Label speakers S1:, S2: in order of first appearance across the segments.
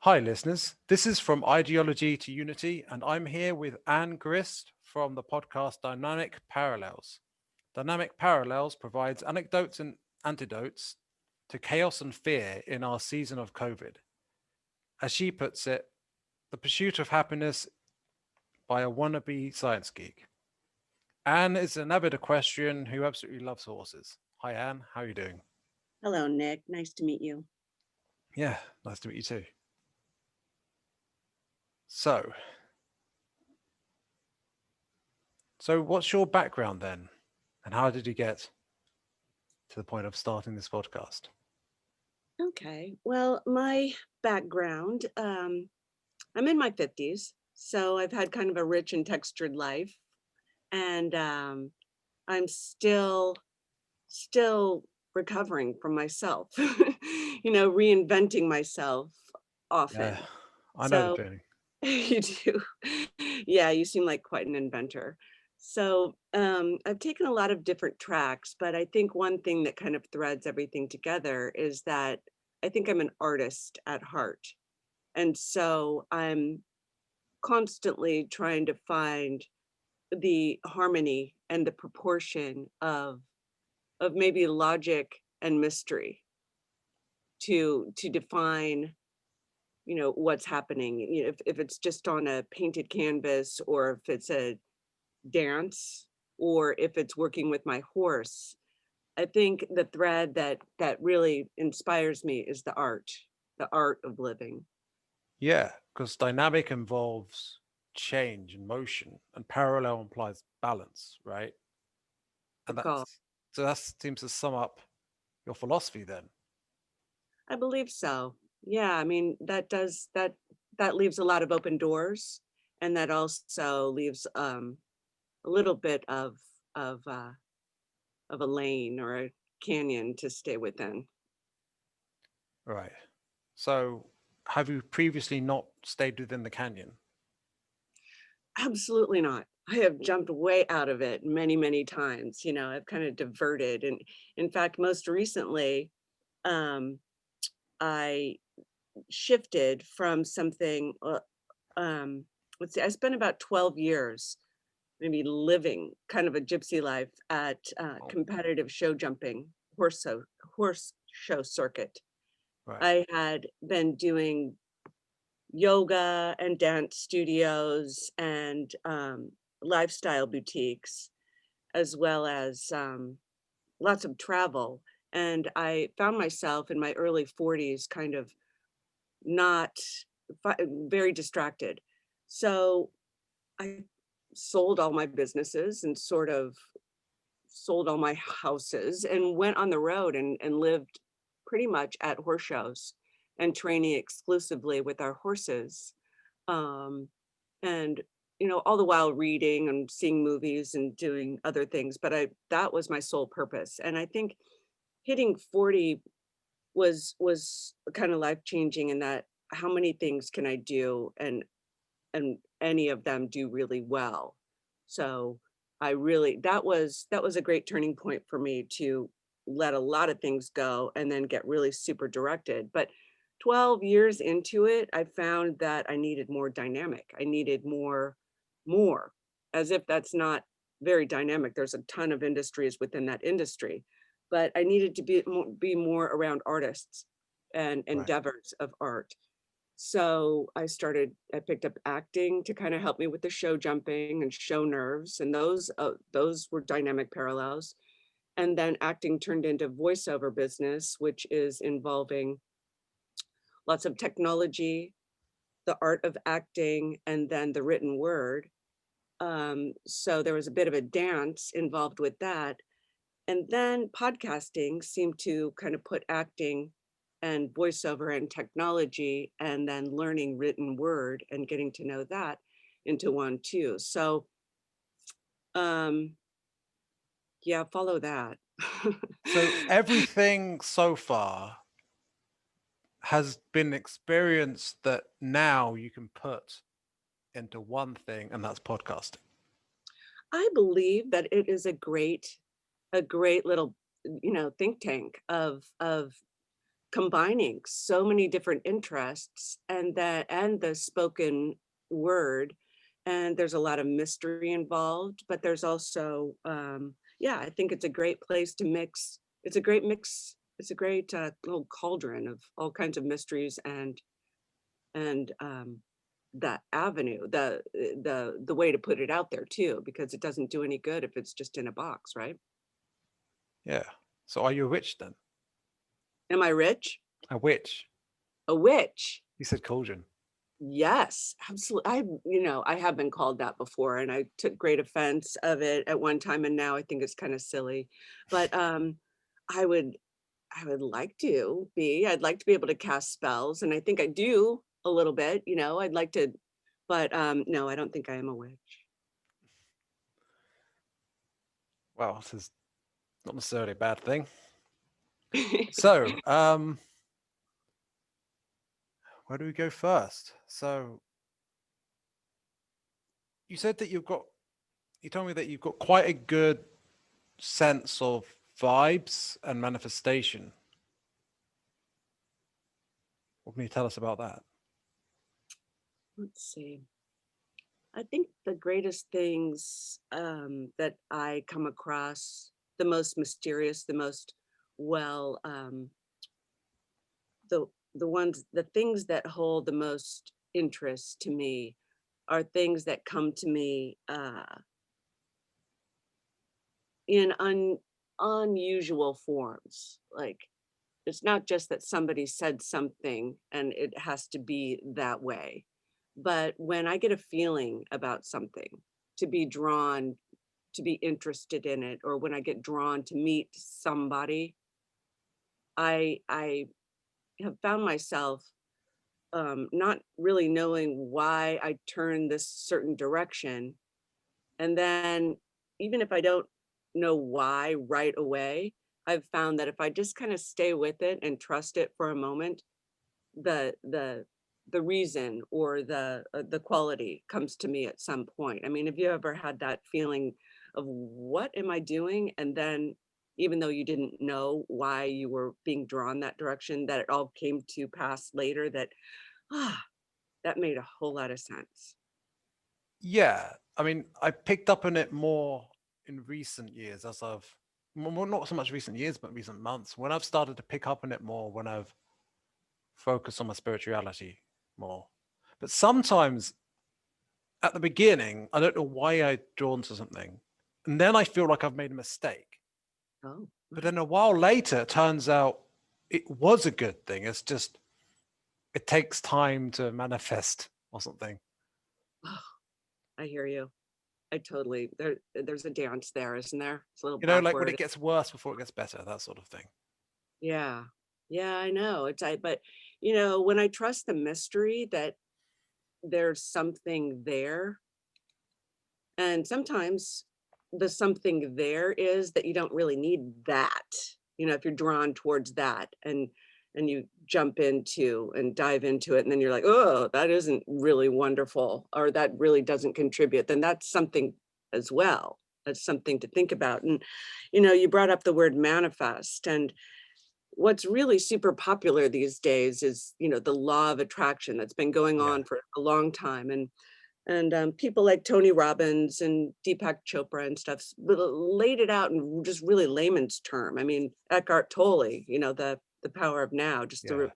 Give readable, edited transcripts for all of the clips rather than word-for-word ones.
S1: Hi, listeners. This is From Ideology to Unity, and I'm here with Anne Ghrist from the podcast Dynamic Parallels. Dynamic Parallels provides anecdotes and antidotes to chaos and fear in our season of COVID. As she puts it, the pursuit of happiness by a wannabe science geek. Anne is an avid equestrian who absolutely loves horses. Hi, Anne. How are you doing?
S2: Hello, Nick. Nice to meet you.
S1: Yeah, nice to meet you too. So, so what's your background then, and how did you get to the point of starting this podcast?
S2: Okay. Well, my background, I'm in my 50s, so I've had kind of a rich and textured life, and I'm still recovering from myself, reinventing myself
S1: Yeah,
S2: often.
S1: I know the
S2: So
S1: feeling.
S2: you do. Yeah, you seem like quite an inventor. So I've taken a lot of different tracks, but I think one thing that kind of threads everything together is that I think I'm an artist at heart. And so I'm constantly trying to find the harmony and the proportion of maybe logic and mystery to define what's happening, if it's just on a painted canvas, or if it's a dance, or if it's working with my horse. I think the thread that really inspires me is the art of living.
S1: Yeah, because dynamic involves change and motion, and parallel implies balance, right? And
S2: Good call.
S1: that seems to sum up your philosophy then.
S2: I believe so. Yeah, I mean that leaves a lot of open doors, and that also leaves a little bit of of a lane or a canyon to stay within.
S1: Right. So, have you previously not stayed within the canyon?
S2: Absolutely not. I have jumped way out of it many, many times. I've kind of diverted. And in fact, most recently, um, I shifted from something, let's see, I spent about 12 years maybe living kind of a gypsy life at
S1: Oh,
S2: competitive show jumping, horse show circuit.
S1: right.
S2: I had been doing yoga and dance studios and lifestyle boutiques, as well as lots of travel. And I found myself in my early 40s kind of not very distracted. So I sold all my businesses and sort of sold all my houses and went on the road and lived pretty much at horse shows and training exclusively with our horses. Um, and all the while reading and seeing movies and doing other things, but I that was my sole purpose. And I think hitting 40 was kind of life changing in that how many things can I do, and any of them do really well. So I really that was a great turning point for me to let a lot of things go and then get really super directed. But 12 years into it, I found that I needed more dynamic. I needed more, as if that's not very dynamic. There's a ton of industries within that industry, but I needed to be more around artists and
S1: Right.
S2: endeavors of art. So I picked up acting to kind of help me with the show jumping and show nerves, and those were dynamic parallels. And then acting turned into voiceover business, which is involving lots of technology, the art of acting, and then the written word. So there was a bit of a dance involved with that. And then podcasting seemed to kind of put acting and voiceover and technology and then learning written word and getting to know that into one too. So um yeah, follow that.
S1: So, everything so far has been experienced that now you can put into one thing, and that's podcasting.
S2: I believe that it is a great little think tank of combining so many different interests, and the spoken word, and there's a lot of mystery involved, but there's also yeah, I think it's a great place to mix. It's a great mix. It's a great little cauldron of all kinds of mysteries and that avenue, the way to put it out there too, because it doesn't do any good if it's just in a box, right?
S1: Yeah. So are you a witch then?
S2: Am I rich?
S1: A witch?
S2: A witch?
S1: You said cauldron.
S2: Yes, absolutely. I have been called that before, and I took great offense of it at one time, and now I think it's kind of silly. But I would, I would like to be. I'd like to be able to cast spells, and I think I do a little bit. I'd like to, but no, I don't think I am a witch.
S1: Well, this is not necessarily a bad thing. So, where do we go first? So, you said that you told me that you've got quite a good sense of vibes and manifestation. What can you tell us about that?
S2: Let's see. I think the greatest things that I come across, the most mysterious, the most well, the things that hold the most interest to me are things that come to me in unusual forms. Like, it's not just that somebody said something and it has to be that way, but when I get a feeling about something, to be drawn, to be interested in it, or when I get drawn to meet somebody, I have found myself not really knowing why I turned this certain direction. And then, even if I don't know why right away, I've found that if I just kind of stay with it and trust it for a moment, the the the reason or the quality comes to me at some point. I mean, have you ever had that feeling of what am I doing? And then, even though you didn't know why you were being drawn that direction, that it all came to pass later, that ah, that made a whole lot of sense.
S1: Yeah, I mean, I picked up on it more in recent years well, not so much recent years, but recent months, when I've started to pick up on it more, when I've focused on my spirituality more. But sometimes at the beginning, I don't know why I'm drawn to something. And then I feel like I've made a mistake.
S2: Oh,
S1: But then a while later, it turns out it was a good thing. It's just, it takes time to manifest or something.
S2: oh, I hear you. I totally there's a dance there, isn't there? It's a little
S1: Like when
S2: backward.
S1: it gets worse before it gets better, that sort of thing.
S2: Yeah. Yeah, I know. But when I trust the mystery that there's something there, and sometimes the something there is that you don't really need that. If you're drawn towards that and you jump into and dive into it, and then you're like, oh, that isn't really wonderful, or that really doesn't contribute, then that's something as well. That's something to think about. And you brought up the word manifest, and what's really super popular these days is the law of attraction that's been going
S1: Yeah.
S2: on for a long time, and people like Tony Robbins and Deepak Chopra and stuff laid it out in just really layman's term. I mean, Eckhart Tolle, the power of now, just the
S1: Yeah.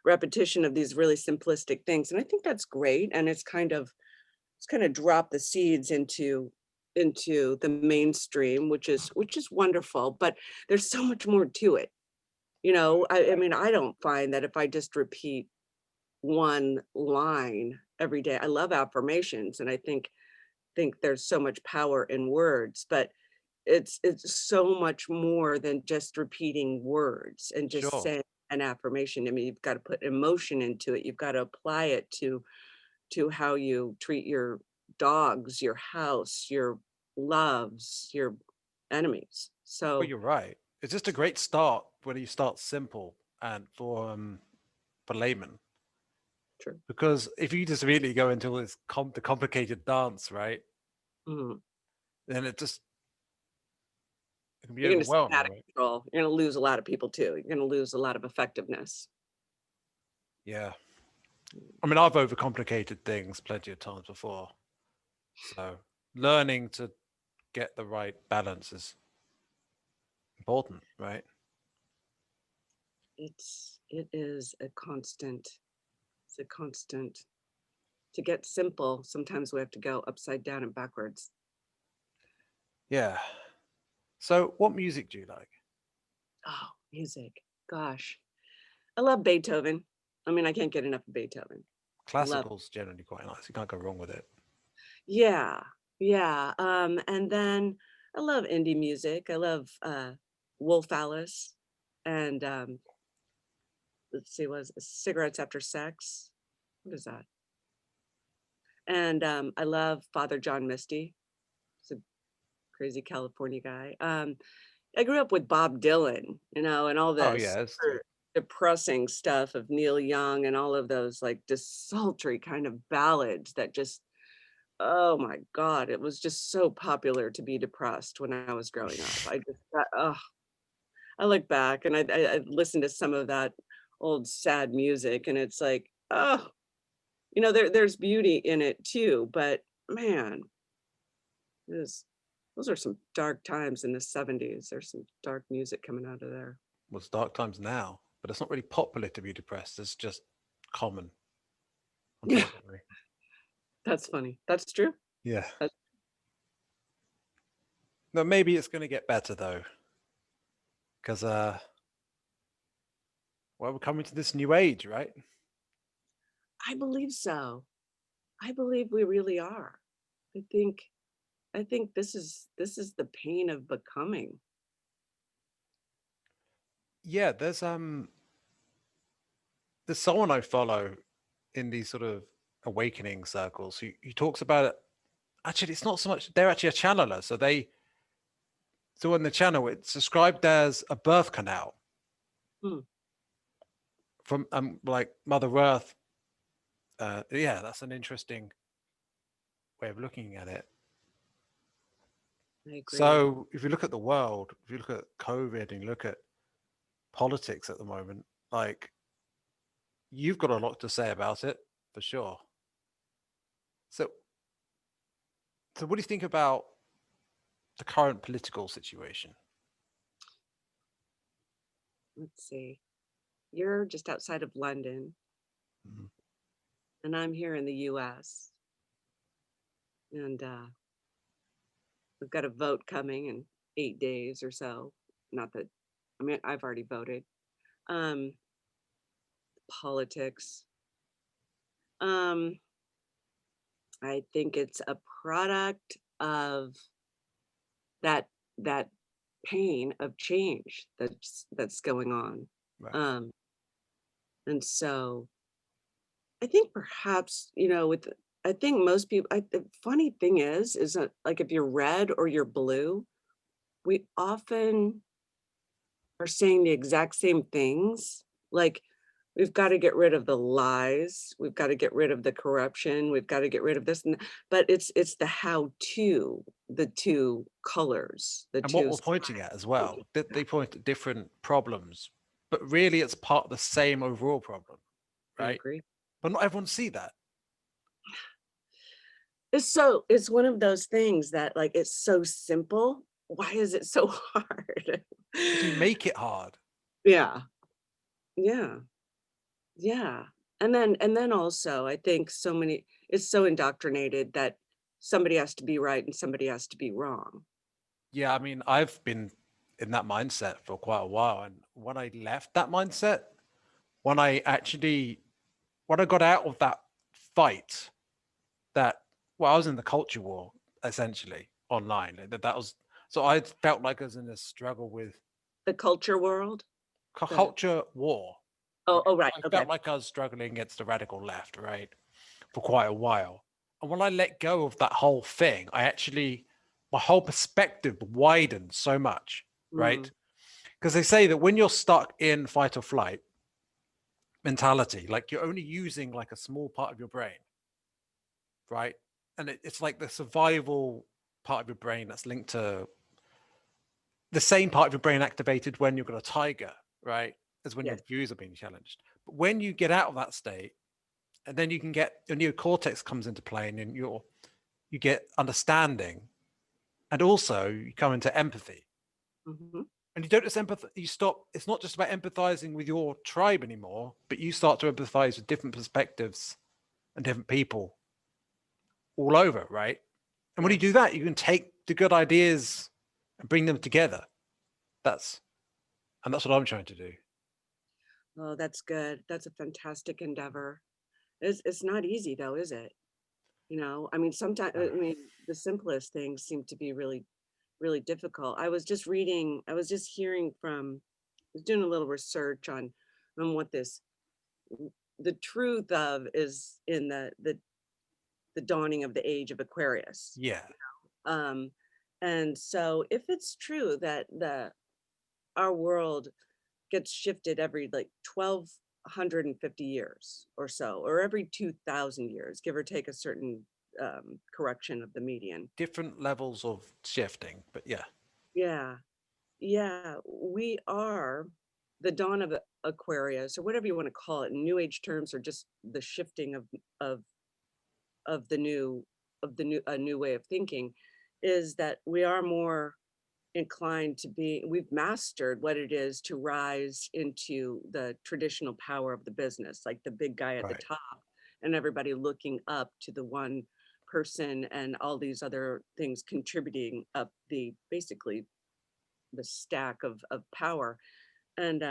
S2: repetition of these really simplistic things, and I think that's great. And it's kind of dropped the seeds into the mainstream, which is wonderful. But there's so much more to it. I mean, I don't find that if I just repeat one line every day. I love affirmations, and I think there's so much power in words, but it's so much more than just repeating words and just
S1: Sure.
S2: saying an affirmation. I mean, you've got to put emotion into it. You've got to apply it to how you treat your dogs, your house, your loves, your enemies.
S1: Well,
S2: So
S1: you're right. It's just a great start when you start simple and for laymen.
S2: true.
S1: Because if you just really go into this the complicated dance, right,
S2: Mhm.
S1: then it just It can be
S2: You're going to spin
S1: overwhelming,
S2: out of
S1: right?
S2: control. You're going to lose a lot of people too. You're going to lose a lot of effectiveness.
S1: Yeah. I mean, I've overcomplicated things plenty of times before. So learning to get the right balance is important, right?
S2: It is a constant. It's a constant. To get simple, sometimes we have to go upside down and backwards.
S1: Yeah. So what music do you like?
S2: Oh, music. Gosh. I love Beethoven. I mean, I can't get enough of Beethoven. Love.
S1: Classical's generally quite nice. You can't go wrong with it.
S2: Yeah. Yeah. And then I love indie music. I love Wolf Alice and let's see, was Cigarettes After Sex. What is that? And I love Father John Misty. He's a crazy California guy. I grew up with Bob Dylan, and all
S1: Oh
S2: this
S1: yeah,
S2: depressing stuff of Neil Young and all of those like desultory kind of ballads that just, oh my God, it was just so popular to be depressed when I was growing up. I look back and I listen to some of that old sad music and it's like, oh, there's beauty in it too, but man, those those are some dark times in the 70s. There's some dark music coming out of there.
S1: well, it's dark times now, but it's not really popular to be depressed. It's just common,
S2: Yeah,
S1: unfortunately.
S2: that's funny. That's true.
S1: Yeah.
S2: That's,
S1: No, maybe it's going to get better though, because well, we're coming to this new age, right?
S2: I believe so. I believe we really are. I think I think this is the pain of becoming.
S1: Yeah, there's someone I follow in these sort of awakening circles who talks about it. Actually, it's not so much they're actually a channeler. So on the channel, it's described as a birth canal
S2: Hmm,
S1: from like Mother Earth. Yeah, that's an interesting way of looking at it.
S2: I agree.
S1: So if you look at the world, if you look at COVID and you look at politics at the moment, like you've got a lot to say about it for sure. So, so what do you think about the current political situation?
S2: Let's see. You're just outside of London,
S1: Mhm.
S2: and I'm here in the US. And we've got a vote coming in 8 days or so. Not that, I mean, I've already voted. Um, Politics. Um, I think it's a product of that that pain of change that's going on.
S1: Right.
S2: Um, and so I think perhaps, I think most people, the funny thing is that like if you're red or you're blue, we often are saying the exact same things. Like, we've got to get rid of the lies. We've got to get rid of the corruption. We've got to get rid of this. But it's the how to, the two colors, the
S1: And what
S2: two.
S1: we're pointing at as well, that they point at different problems, but really it's part of the same overall problem,
S2: I
S1: right?
S2: agree.
S1: But not everyone see that.
S2: It's one of those things that like it's so simple. Why is it so hard?
S1: Because we make it hard.
S2: Yeah. Yeah. Yeah. And then also I think it's so indoctrinated that somebody has to be right and somebody has to be wrong.
S1: Yeah, I mean, I've been in that mindset for quite a while. And when I left that mindset, when I actually, when I got out of that fight, that, well, I was in the culture war essentially online. That was, so I felt like I was in a struggle with
S2: The culture world. The
S1: culture war.
S2: Oh,
S1: Right?
S2: oh right.
S1: I
S2: Okay.
S1: felt like I was struggling against the radical left, right, for quite a while. And when I let go of that whole thing, my whole perspective widened so much,
S2: Mm,
S1: right? Because they say that when you're stuck in fight or flight mentality, like you're only using like a small part of your brain, right? And it's like the survival part of your brain that's linked to the same part of your brain activated when you've got a tiger, right? As when your
S2: Yes.
S1: views are being challenged. But when you get out of that state, and then you can get your neocortex comes into play, and then you get understanding, and also you come into empathy.
S2: Mhm.
S1: And you don't just empathize, you stop, it's not just about empathizing with your tribe anymore, but you start to empathize with different perspectives and different people all over, right? And when you do
S2: Yes.
S1: that, you can take the good ideas and bring them together. That's that's what I'm trying to do.
S2: Oh, that's good. That's a fantastic endeavor. It's not easy though, is it? You know, I mean, sometimes,
S1: Uh,
S2: I mean, the simplest things seem to be really, really difficult. I was just reading, I was just hearing from, I was doing a little research on what this, the truth of is in the dawning of the age of Aquarius.
S1: yeah,
S2: Um, and so if it's true that our world gets shifted every like 1,250 years or so, or every 2,000 years, give or take a certain correction of the median.
S1: different levels of shifting, but yeah,
S2: Yeah, yeah, we are the dawn of Aquarius, or whatever you want to call it in New Age terms, or just the shifting of of the new of the new a new way of thinking, is that we are more inclined to be, we've mastered what it is to rise into the traditional power of the business, like the big guy at the
S1: right.
S2: top and everybody looking up to the one person and all these other things contributing up the basically the stack of power. And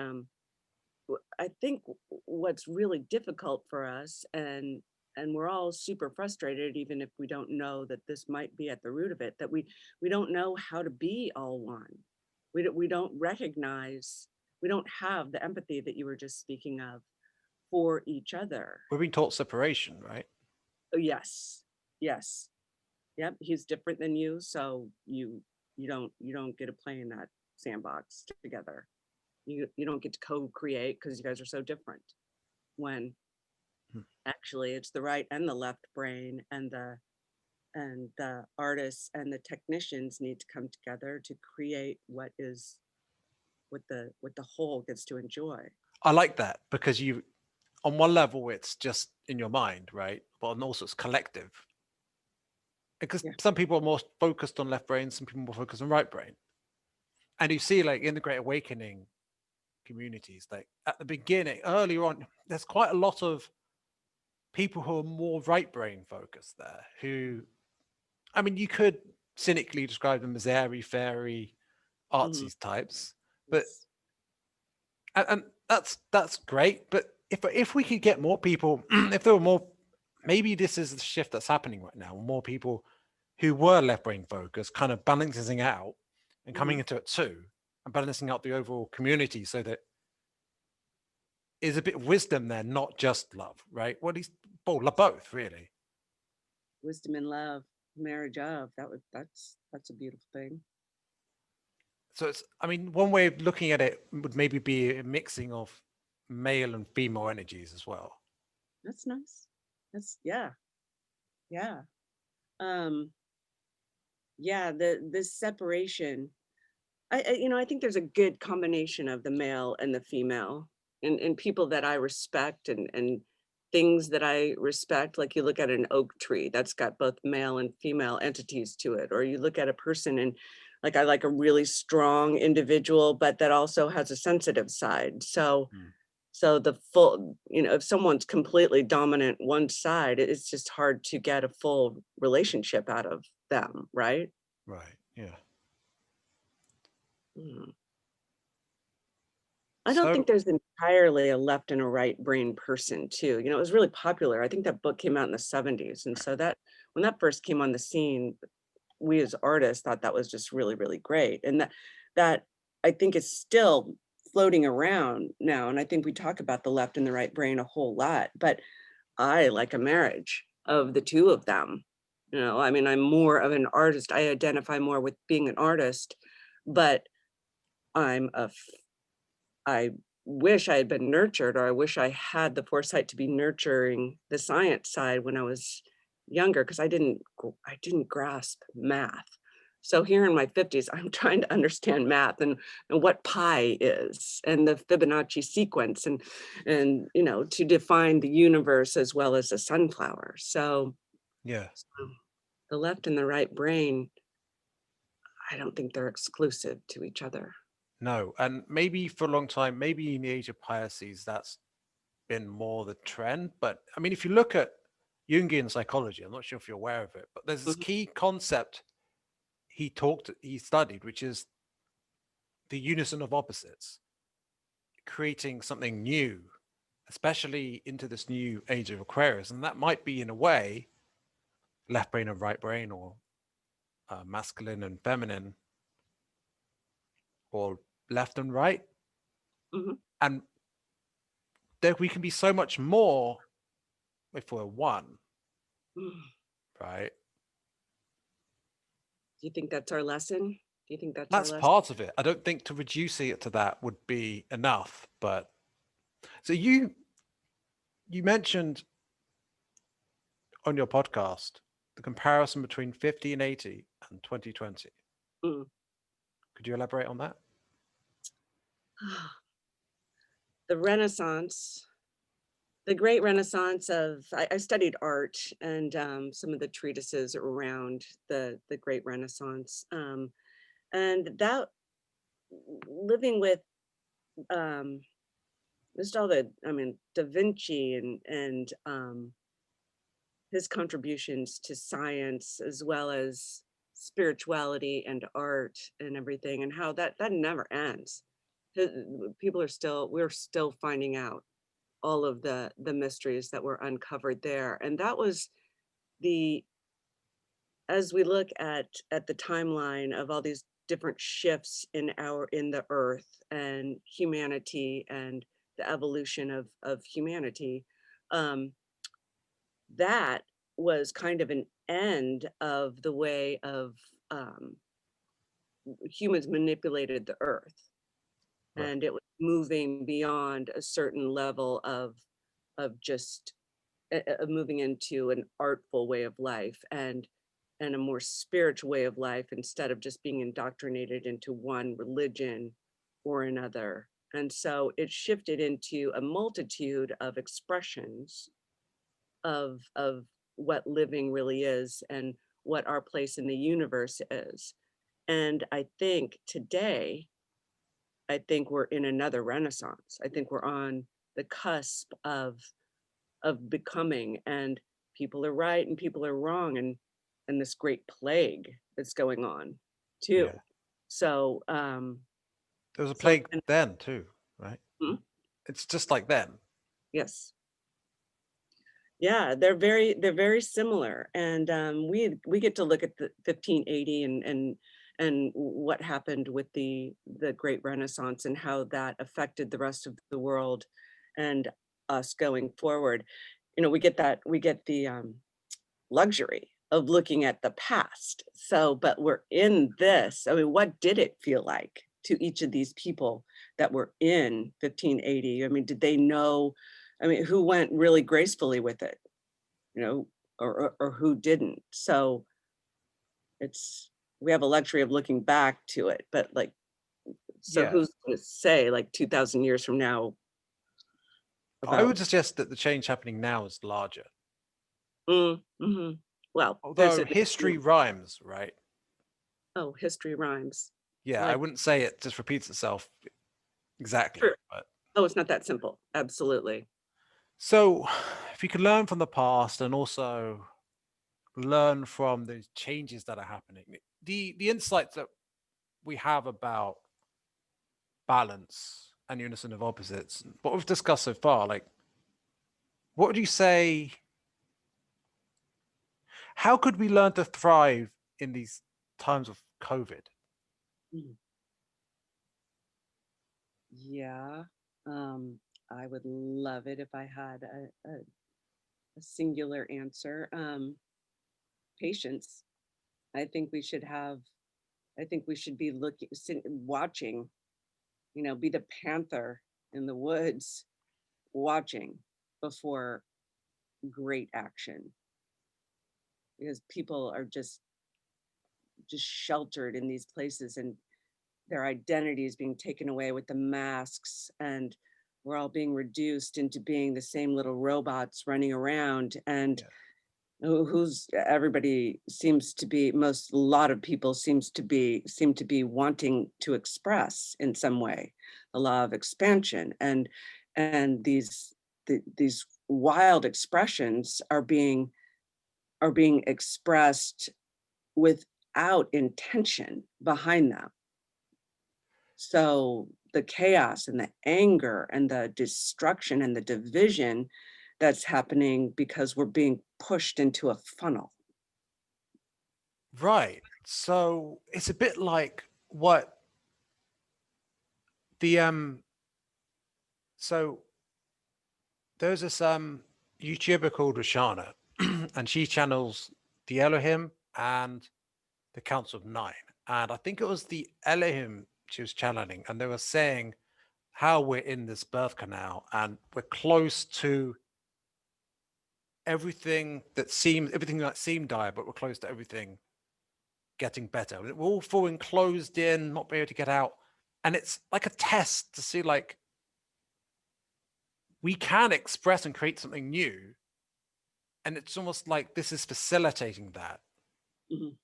S2: I think what's really difficult for us, and we're all super frustrated, even if we don't know that this might be at the root of it, that we don't know how to be all one. We don't recognize, we don't have the empathy that you were just speaking of for each other.
S1: We're being taught separation, right?
S2: Oh, yes, yes, yep. He's different than you, so you don't get to play in that sandbox together. You don't get to co-create because you guys are so different. When
S1: Hmm.
S2: actually it's the right and the left brain, and the artists and the technicians need to come together to create what the whole gets to enjoy.
S1: I like that because you, on one level, it's just in your mind, right? But also it's collective because
S2: Yeah.
S1: some people are more focused on left brain, some people are more focused on right brain. And you see, like in the Great Awakening communities, like at the beginning, earlier on, there's quite a lot of people who are more right brain focused there. Who, I mean, you could cynically describe them as airy fairy
S2: Mhm.
S1: artsy types, but
S2: Yes.
S1: and that's great. But if we could get more people, if there were more, maybe this is the shift that's happening right now. More people who were left brain focused, kind of balancing out and coming
S2: Mhm.
S1: into it too, and balancing out the overall community, so that is a bit of wisdom there, not just love, right? Well, these both really.
S2: Wisdom and love, marriage of that's a beautiful thing.
S1: So it's, I mean, one way of looking at it would maybe be a mixing of male and female energies as well.
S2: That's nice. That's yeah, yeah. Um, yeah, the this separation. I think there's a good combination of the male and the female, and people that I respect, and things that I respect. Like you look at an oak tree that's got both male and female entities to it, or you look at a person and like I like a really strong individual, but that also has a sensitive side. So
S1: Mm,
S2: so the full, if someone's completely dominant one side, it's just hard to get a full relationship out of them, right?
S1: right. Yeah.
S2: Mm. I don't think
S1: So
S2: there's entirely a left and a right brain person too. It was really popular. I think that book came out in the 70s. And so that when that first came on the scene, we as artists thought that was just really, really great. And that I think is still floating around now. And I think we talk about the left and the right brain a whole lot, but I like a marriage of the two of them. I mean, I'm more of an artist. I identify more with being an artist, but I'm a I wish I had been nurtured, or I wish I had the foresight to be nurturing the science side when I was younger, because I didn't grasp math. So here in my 50s, I'm trying to understand math and what pi is and the Fibonacci sequence and to define the universe as well as the sunflower. So
S1: Yeah.
S2: the left and the right brain, I don't think they're exclusive to each other.
S1: No. And maybe for a long time, maybe in the age of Pisces, that's been more the trend. But I mean, if you look at Jungian psychology, I'm not sure if you're aware of it, but there's this
S2: Mhm,
S1: key concept he studied, which is the unison of opposites, creating something new, especially into this new age of Aquarius. And that might be, in a way, left brain and right brain, or masculine and feminine, or left and right.
S2: mhm,
S1: And there we can be so much more if we're one,
S2: mhm.
S1: right?
S2: Do you think that's our lesson? Do you think that's our
S1: That's
S2: lesson?
S1: part of it. I don't think to reduce it to that would be enough. But so you mentioned on your podcast the comparison between 50 and 80 and 2020.
S2: Mm.
S1: Could you elaborate on that?
S2: The Renaissance, the great Renaissance of, I studied art and some of the treatises around the great Renaissance. And that living with um, just all the, I mean, Da Vinci and his contributions to science as well as spirituality and art and everything, and how that never ends. People are still, we're still finding out all of the mysteries that were uncovered there, and that was the, as we look at the timeline of all these different shifts in the earth and humanity and the evolution of humanity, um, that was kind of an end of the way of um, humans manipulated the earth,
S1: Right.
S2: and it was moving beyond a certain level of just moving into an artful way of life and a more spiritual way of life instead of just being indoctrinated into one religion or another. And so it shifted into a multitude of expressions of what living really is and what our place in the universe is. And I think today, I think we're in another renaissance. I think we're on the cusp of becoming, and people are right and people are wrong, and this great plague that's going on too.
S1: Yeah.
S2: So
S1: There was a
S2: so
S1: plague then too, right?
S2: mhm,
S1: It's just like then.
S2: yes. Yeah, they're very similar, and we get to look at the 1580 and what happened with the Great Renaissance and how that affected the rest of the world and us going forward. We get the luxury of looking at the past. So, but we're in this. I mean, what did it feel like to each of these people that were in 1580? I mean, did they know? I mean, who went really gracefully with it, you know, or who didn't? So it's, we have a luxury of looking back to it, but like, so
S1: Yeah.
S2: who's going to say like 2,000 years from now
S1: I
S2: about,
S1: would suggest that the change happening now is larger.
S2: mhm. Well, there's
S1: Although
S2: a,
S1: history rhymes, right?
S2: oh, history rhymes.
S1: Yeah, I
S2: Like,
S1: wouldn't say it just repeats itself exactly,
S2: true.
S1: but
S2: Oh, it's not that simple. Absolutely.
S1: so if you could learn from the past and also learn from the changes that are happening, the insights that we have about balance and unison of opposites, what we've discussed so far, like what would you say, how could we learn to thrive in these times of COVID?
S2: Mm. Yeah. Um, I would love it if I had a singular answer. Patience. I think we should have, I think we should be watching, be the panther in the woods, watching before great action, because people are just just sheltered in these places, and their identities being taken away with the masks, and we're all being reduced into being the same little robots running around. And
S1: Yeah.
S2: who's everybody seems to be, a lot of people seem to be wanting to express in some way the law of expansion, and these wild expressions are being expressed without intention behind them. So the chaos and the anger and the destruction and the division that's happening because we're being pushed into a funnel.
S1: Right. So it's a bit like what the so there's this YouTuber called Rashana, and she channels the Elohim and the Council of Nine. And I think it was the Elohim she was channeling, and they were saying how we're in this birth canal and we're close to everything that seemed dire, but we're close to everything getting better. We're all falling closed in, not being able to get out. And it's like a test to see, like, we can express and create something new. And it's almost like this is facilitating that.
S2: Mhm.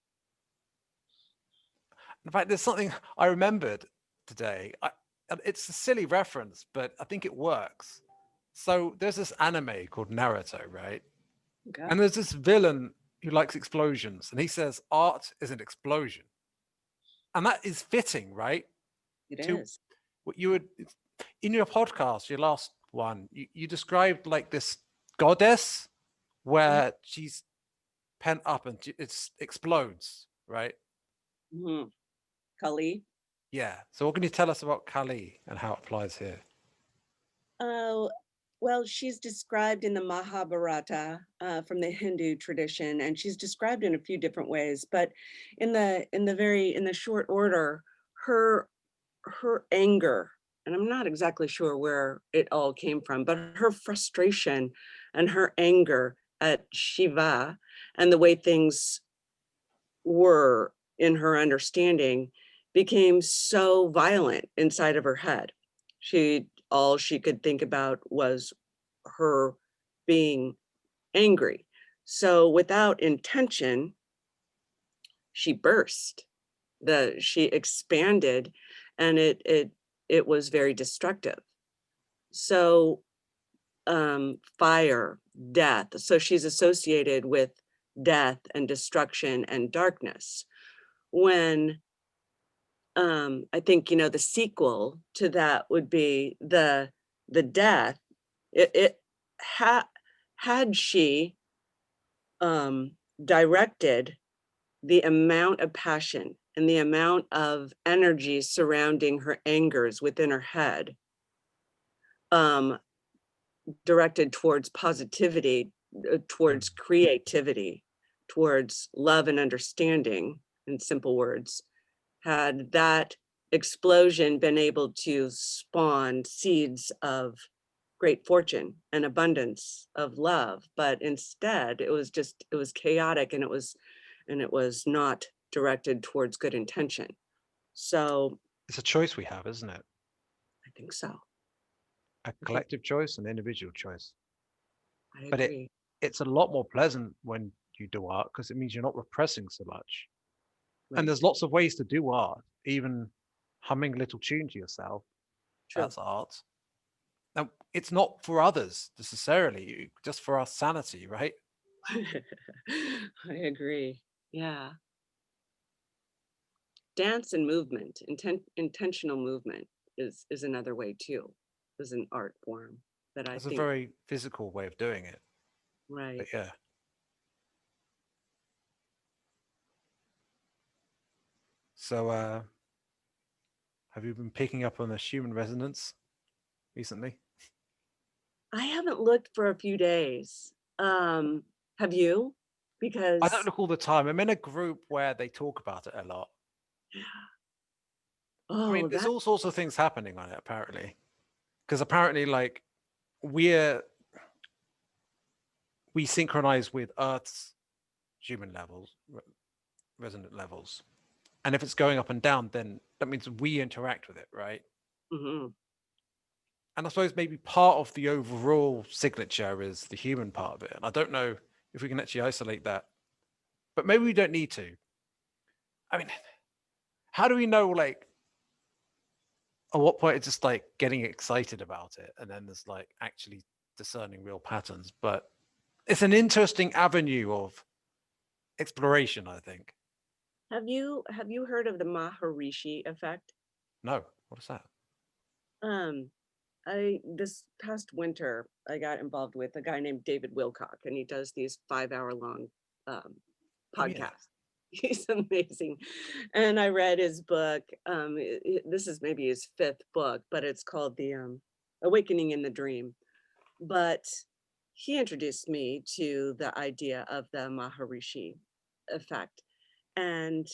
S1: In fact, there's something I remembered today. It's a silly reference, but I think it works. So there's this anime called Naruto, right?
S2: Okay.
S1: And there's this villain who likes explosions, and he says art is an explosion. And that is fitting, right?
S2: It
S1: To
S2: is.
S1: what you would in your podcast, your last one, you described like this goddess where she's pent up and it explodes, right?
S2: Mm-hmm. Kali.
S1: Yeah. So what can you tell us about Kali and how it applies here?
S2: Oh, well, she's described in the Mahabharata from the Hindu tradition, and she's described in a few different ways. But in the short order, her her anger, and I'm not exactly sure where it all came from, but her frustration and her anger at Shiva and the way things were in her understanding became so violent inside of her head. All she could think about was her being angry. So without intention, she burst. She expanded, and it was very destructive. So fire, death. So she's associated with death and destruction and darkness. When I think, the sequel to that would be the death. It ha, had she um, directed the amount of passion and the amount of energy surrounding her angers within her head, um, directed towards positivity, towards
S1: Mm.
S2: creativity, towards love and understanding, in simple words, had that explosion been able to spawn seeds of great fortune and abundance of love. But instead it was chaotic, and it was not directed towards good intention. So
S1: It's a choice we have, isn't it?
S2: I think so.
S1: A
S2: I think
S1: collective choice and individual choice.
S2: I
S1: But
S2: agree.
S1: it's a lot more pleasant when you do art because it means you're not repressing so much. And
S2: Right.
S1: there's lots of ways to do art, even humming a little tune to yourself.
S2: True.
S1: That's art. Now, it's not for others necessarily, just for our sanity, right?
S2: I agree. Yeah. Dance and movement, intentional movement is another way too, is an art form that I
S1: It's a
S2: think,
S1: very physical way of doing it.
S2: right.
S1: But yeah. So, have you been picking up on the human resonance recently?
S2: I haven't looked for a few days. Have you?
S1: I don't
S2: Because,
S1: look all the time. I'm in a group where they talk about it a lot. I mean,
S2: oh,
S1: there's
S2: that,
S1: all sorts of things happening on it, apparently. Because apparently, like, we're we synchronize with Earth's human levels, resonant levels. And if it's going up and down, then that means we interact with it, right?
S2: Hmm.
S1: And I suppose maybe part of the overall signature is the human part of it. And I don't know if we can actually isolate that, but maybe we don't need to. I mean, how do we know, like, at what point it's just like getting excited about it and then there's like actually discerning real patterns? But it's an interesting avenue of exploration, I think.
S2: Have you heard of the Maharishi effect?
S1: No, what is that?
S2: Um, I this past winter I got involved with a guy named David Wilcock, and he does these 5 hour long um,
S1: Oh, yeah.
S2: podcasts. He's amazing, and I read his book. This is maybe his fifth book, but it's called the Awakening in the Dream. But he introduced me to the idea of the Maharishi effect, and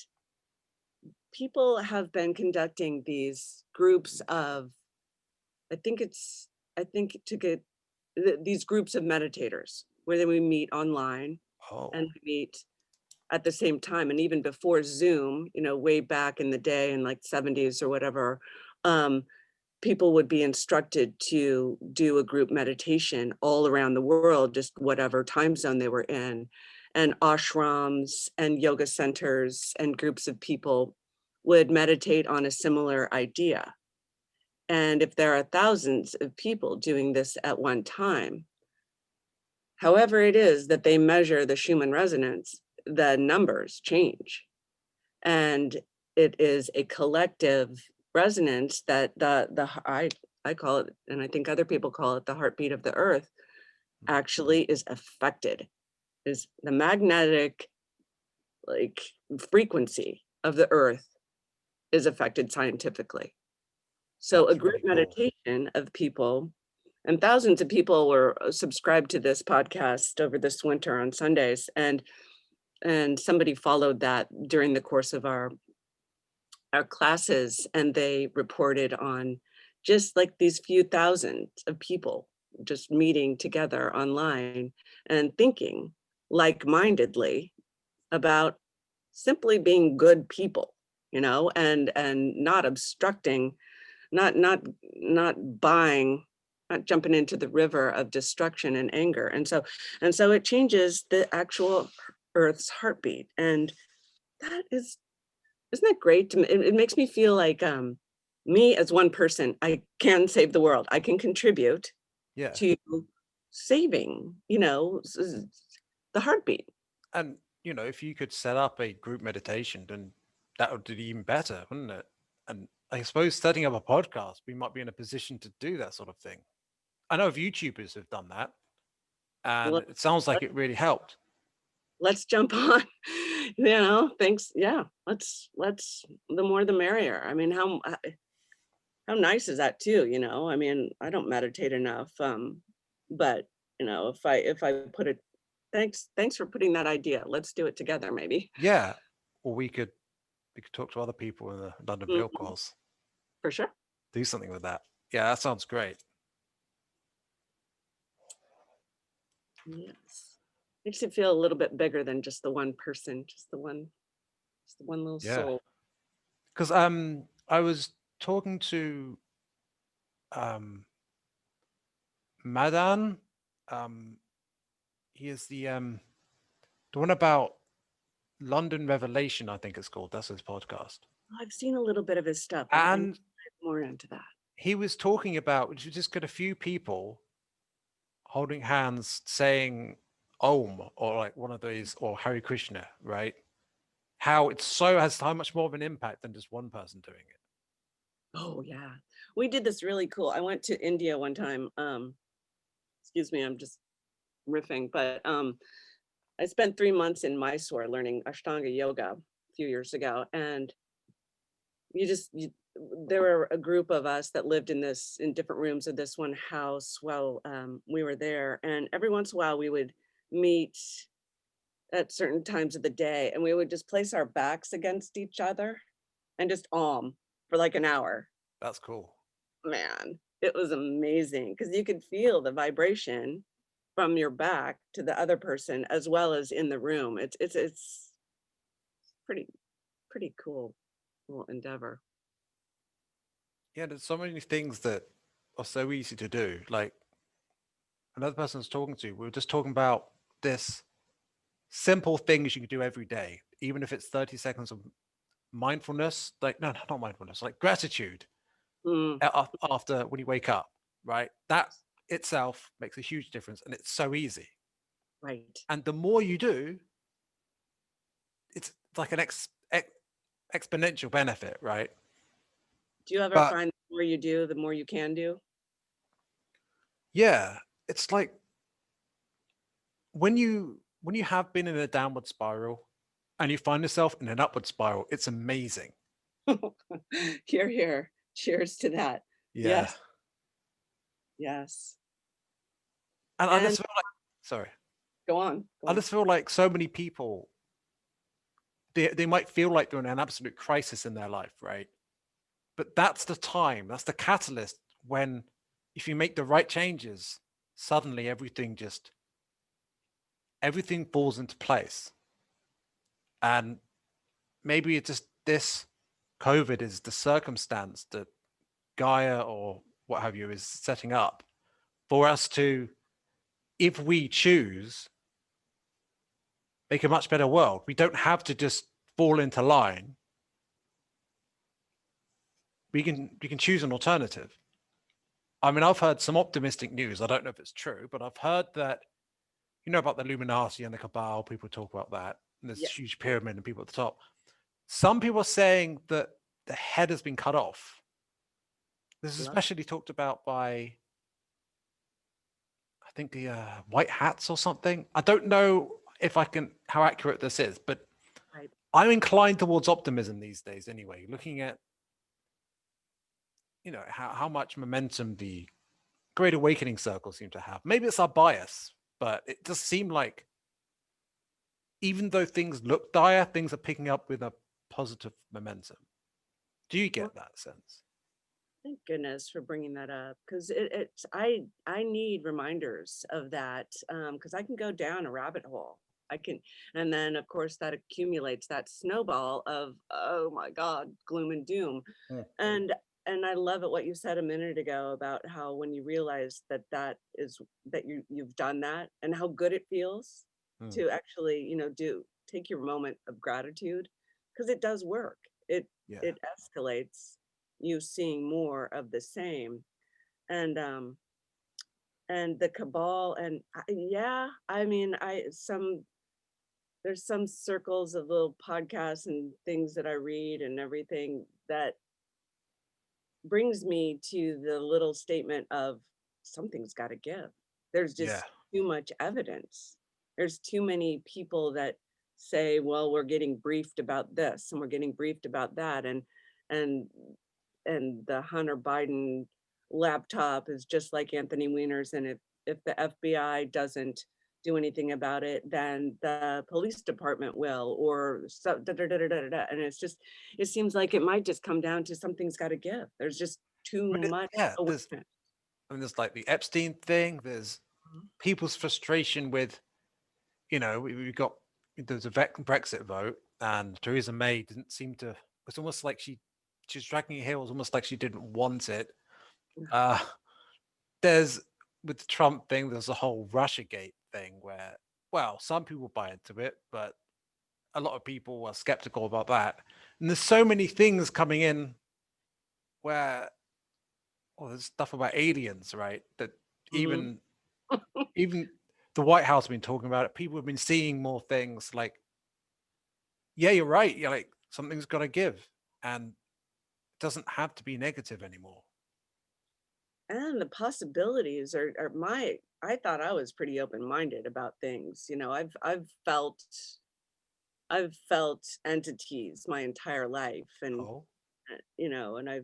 S2: people have been conducting these groups of I think it's I think to get these groups of meditators where then we meet online and
S1: Oh,
S2: we meet at the same time. And even before Zoom, way back in the day in like 70s or whatever, um, people would be instructed to do a group meditation all around the world, just whatever time zone they were in. And ashrams and yoga centers and groups of people would meditate on a similar idea. And if there are thousands of people doing this at one time, however it is that they measure the Schumann resonance, the numbers change. And it is a collective resonance that I call it, and I think other people call it the heartbeat of the earth,
S1: mm,
S2: actually is affected, is the magnetic like frequency of the earth is affected scientifically. So a
S1: that's
S2: group
S1: really cool.
S2: meditation of people, and thousands of people were subscribed to this podcast over this winter on Sundays, and somebody followed that during the course of our classes, and they reported on just like these few thousand of people just meeting together online and thinking like-mindedly about simply being good people, and not obstructing, not buying, not jumping into the river of destruction and anger. And so it changes the actual earth's heartbeat. And that is, isn't that great? It makes me feel like me as one person, I can save the world. I can contribute
S1: Yeah.
S2: to saving, the heartbeat.
S1: And, if you could set up a group meditation, then that would do even better, wouldn't it? And I suppose setting up a podcast, we might be in a position to do that sort of thing. I know of YouTubers who've done that, and
S2: Let,
S1: it sounds like
S2: let,
S1: it really helped.
S2: let's jump on, thanks. Yeah. Let's, the more the merrier. I mean, how nice is that too? I mean, I don't meditate enough. But if I put it, thanks for putting that idea. Let's do it together, maybe.
S1: Yeah. Or we could talk to other people in the London Bill
S2: Mhm.
S1: calls,
S2: For sure.
S1: do something with that. Yeah, that sounds great.
S2: Yes. Makes it feel a little bit bigger than just the one person, just the one little
S1: Yeah.
S2: soul.
S1: Because I was talking to um Madan. Um he is the one about London Revelation, I think it's called. That's his podcast.
S2: I've seen a little bit of his stuff. I'm
S1: And
S2: more into that.
S1: he was talking about just got a few people holding hands saying Om or like one of these or Hare Krishna, right? How it so has so much more of an impact than just one person doing it.
S2: Oh yeah. We did this really cool. I went to India one time. Excuse me, I'm just riffing, but I spent 3 months in Mysore learning Ashtanga yoga a few years ago. And there were a group of us that lived in different rooms of this one house while we were there. And every once in a while we would meet at certain times of the day, and we would just place our backs against each other and just for like an hour.
S1: That's cool.
S2: Man, it was amazing because you could feel the vibration from your back to the other person as well as in the room. It's pretty pretty cool little endeavor.
S1: Yeah, there's so many things that are so easy to do. Like another person I was talking to, we were just talking about this simple things you can do every day, even if it's 30 seconds of mindfulness. Like, no, not mindfulness, like gratitude
S2: Mm,
S1: after when you wake up, right? That itself makes a huge difference and it's so easy.
S2: right.
S1: And the more you do, it's like an exponential benefit, right?
S2: Do you ever
S1: But
S2: find the more you do, the more you can do?
S1: yeah, it's like when you have been in a downward spiral and you find yourself in an upward spiral, it's amazing.
S2: Here, here. Cheers to that.
S1: Yeah.
S2: Yes, yes.
S1: And I
S2: And
S1: just feel like, sorry,
S2: go on, go
S1: I
S2: on.
S1: just feel like so many people, they might feel like they're in an absolute crisis in their life, right? But that's the time, that's the catalyst when, if you make the right changes, suddenly everything falls into place. And maybe it's just this COVID is the circumstance that Gaia or what have you is setting up for us to, if we choose, make a much better world. We don't have to just fall into line. We can choose an alternative. I mean, I've heard some optimistic news. I don't know if it's true, but I've heard that you know about the Illuminati and the Cabal. People talk about that. And there's
S2: Yeah,
S1: this huge pyramid and people at the top. Some people are saying that the head has been cut off. This is
S2: love.
S1: especially talked about by, I think, the White Hats or something. I don't know if I can how accurate this is, but
S2: Right.
S1: I'm inclined towards optimism these days. Anyway, looking at how much momentum the Great Awakening circles seem to have. Maybe it's our bias, but it does seem like even though things look dire, things are picking up with a positive momentum. Do you
S2: Well,
S1: get that sense?
S2: thank goodness for bringing that up because it's I need reminders of that because I can go down a rabbit hole. I can, and then of course that accumulates that snowball of oh my God, gloom and doom.
S1: Mm.
S2: And and I love it what you said a minute ago about how when you realize that that you've done that and how good it feels
S1: Mm.
S2: to actually, do take your moment of gratitude because it does work. It
S1: Yeah,
S2: it escalates you seeing more of the same. And and the cabal and yeah, I mean, I some there's some circles of little podcasts and things that I read and everything that brings me to the little statement of something's got to give. There's
S1: yeah,
S2: just too much evidence. There's too many people that say, well, we're getting briefed about this and we're getting briefed about that. And and the Hunter Biden laptop is just like Anthony Weiner's. And if the FBI doesn't do anything about it, then the police department will, or so da, da, da, da, da, da, da. And it seems like it might just come down to something's got to give. There's just too
S1: I mean,
S2: much
S1: yeah.
S2: awareness.
S1: There's like the Epstein thing. There's
S2: Mhm.
S1: people's frustration with, we got there's a Brexit vote, and Theresa May didn't seem to. It's almost like she's dragging her heels, almost like she didn't want it. Uh, there's with the Trump thing. There's a whole RussiaGate thing where, well, some people buy into it, but a lot of people are skeptical about that. And there's so many things coming in where, well, there's stuff about aliens, right? That
S2: Mhm.
S1: even even the White House has been talking about it. People have been seeing more things like, yeah, you're right. You're like something's got to give, and it doesn't have to be negative anymore.
S2: And the possibilities are my I thought I was pretty open-minded about things. I've felt entities my entire life and
S1: Oh,
S2: and I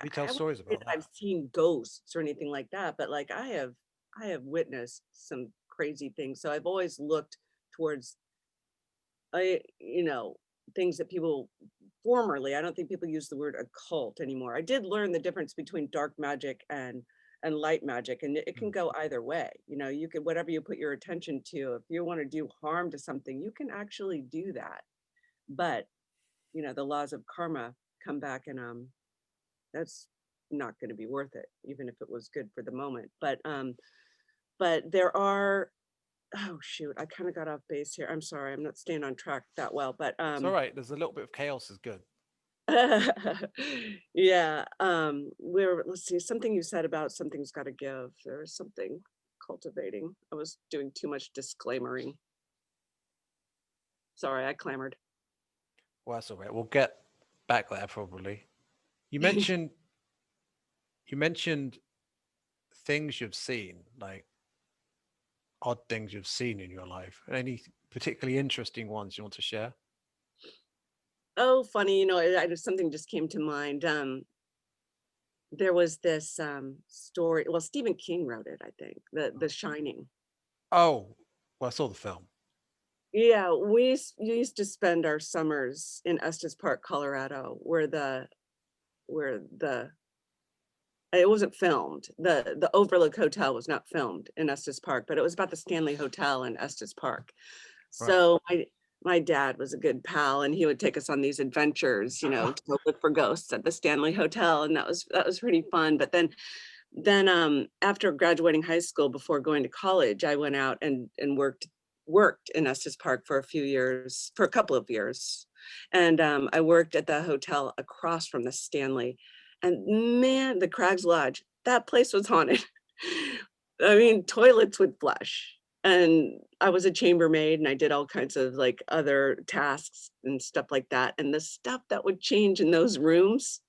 S1: we tell
S2: wouldn't
S1: stories
S2: say
S1: about
S2: that I've
S1: that.
S2: seen ghosts or anything like that, but like I have witnessed some crazy things. So I've always looked towards things that people formerly, I don't think people use the word occult anymore. I did learn the difference between dark magic and light magic, and it can
S1: Mm.
S2: go either way. You could whatever you put your attention to. If you want to do harm to something, you can actually do that. but the laws of karma come back, and that's not going to be worth it, even if it was good for the moment. But there are, oh shoot, I kind of got off base here. I'm sorry, I'm not staying on track that well, but
S1: It's all right. There's a little bit of chaos is good.
S2: yeah, let's see, something you said about something's got to give. There was something cultivating. I was doing too much disclaimering. Sorry, I clamored.
S1: Well, that's all right. We'll get back there probably. You mentioned things you've seen, like odd things you've seen in your life. Any particularly interesting ones you want to share?
S2: Oh, funny, something just came to mind. There was this story. Well, Stephen King wrote it, I think. The Shining.
S1: Oh, well, I saw the film.
S2: Yeah, used to spend our summers in Estes Park, Colorado, where it wasn't filmed. The Overlook Hotel was not filmed in Estes Park, but it was about the Stanley Hotel in Estes Park.
S1: Right.
S2: So my dad was a good pal, and he would take us on these adventures, to go look for ghosts at the Stanley Hotel, and that was pretty fun. But then after graduating high school, before going to college, I went out and worked in Estes Park for a couple of years. And I worked at the hotel across from the Stanley. And man, the Crags Lodge, that place was haunted. I mean, toilets would flush. And I was a chambermaid, and I did all kinds of like other tasks and stuff like that. And the stuff that would change in those rooms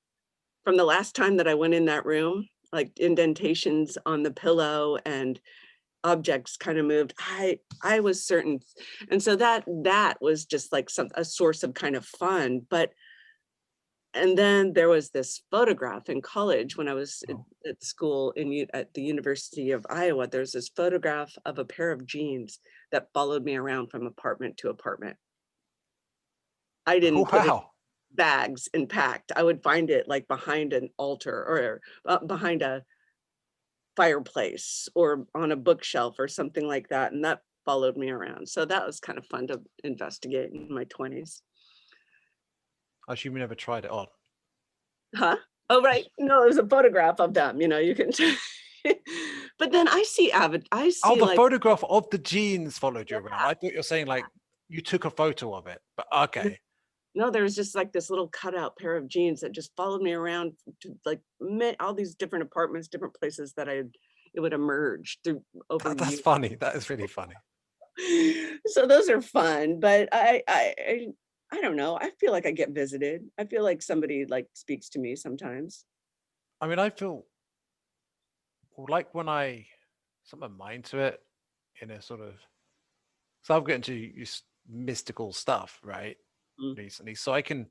S2: from the last time that I went in that room, like indentations on the pillow and objects kind of moved. I was certain. And so that was just like a source of kind of fun. And then there was this photograph in college when I was at school at the University of Iowa. There's this photograph of a pair of jeans that followed me around from apartment to apartment. I didn't put it
S1: Wow.
S2: in bags and packed. I would find it like behind an altar or behind a fireplace or on a bookshelf or something like that. And that followed me around. So that was kind of fun to investigate in my 20s.
S1: I assume you never tried it on.
S2: Huh? Oh, right. No, there's a photograph of them, you can. But then I see
S1: Oh, the
S2: like,
S1: photograph of the jeans followed you around. I thought you were saying like you took a photo of it, but okay.
S2: no, there was just like this little cutout pair of jeans that just followed me around to like all these different apartments, different places that it would emerge through over
S1: That's
S2: years.
S1: funny. That is really funny.
S2: So those are fun, but I don't know. I feel like I get visited. I feel like somebody like speaks to me sometimes.
S1: I mean, I feel like when I set my mind to it in a sort of, so I've gotten into mystical stuff, right?
S2: Mm.
S1: Recently. So I can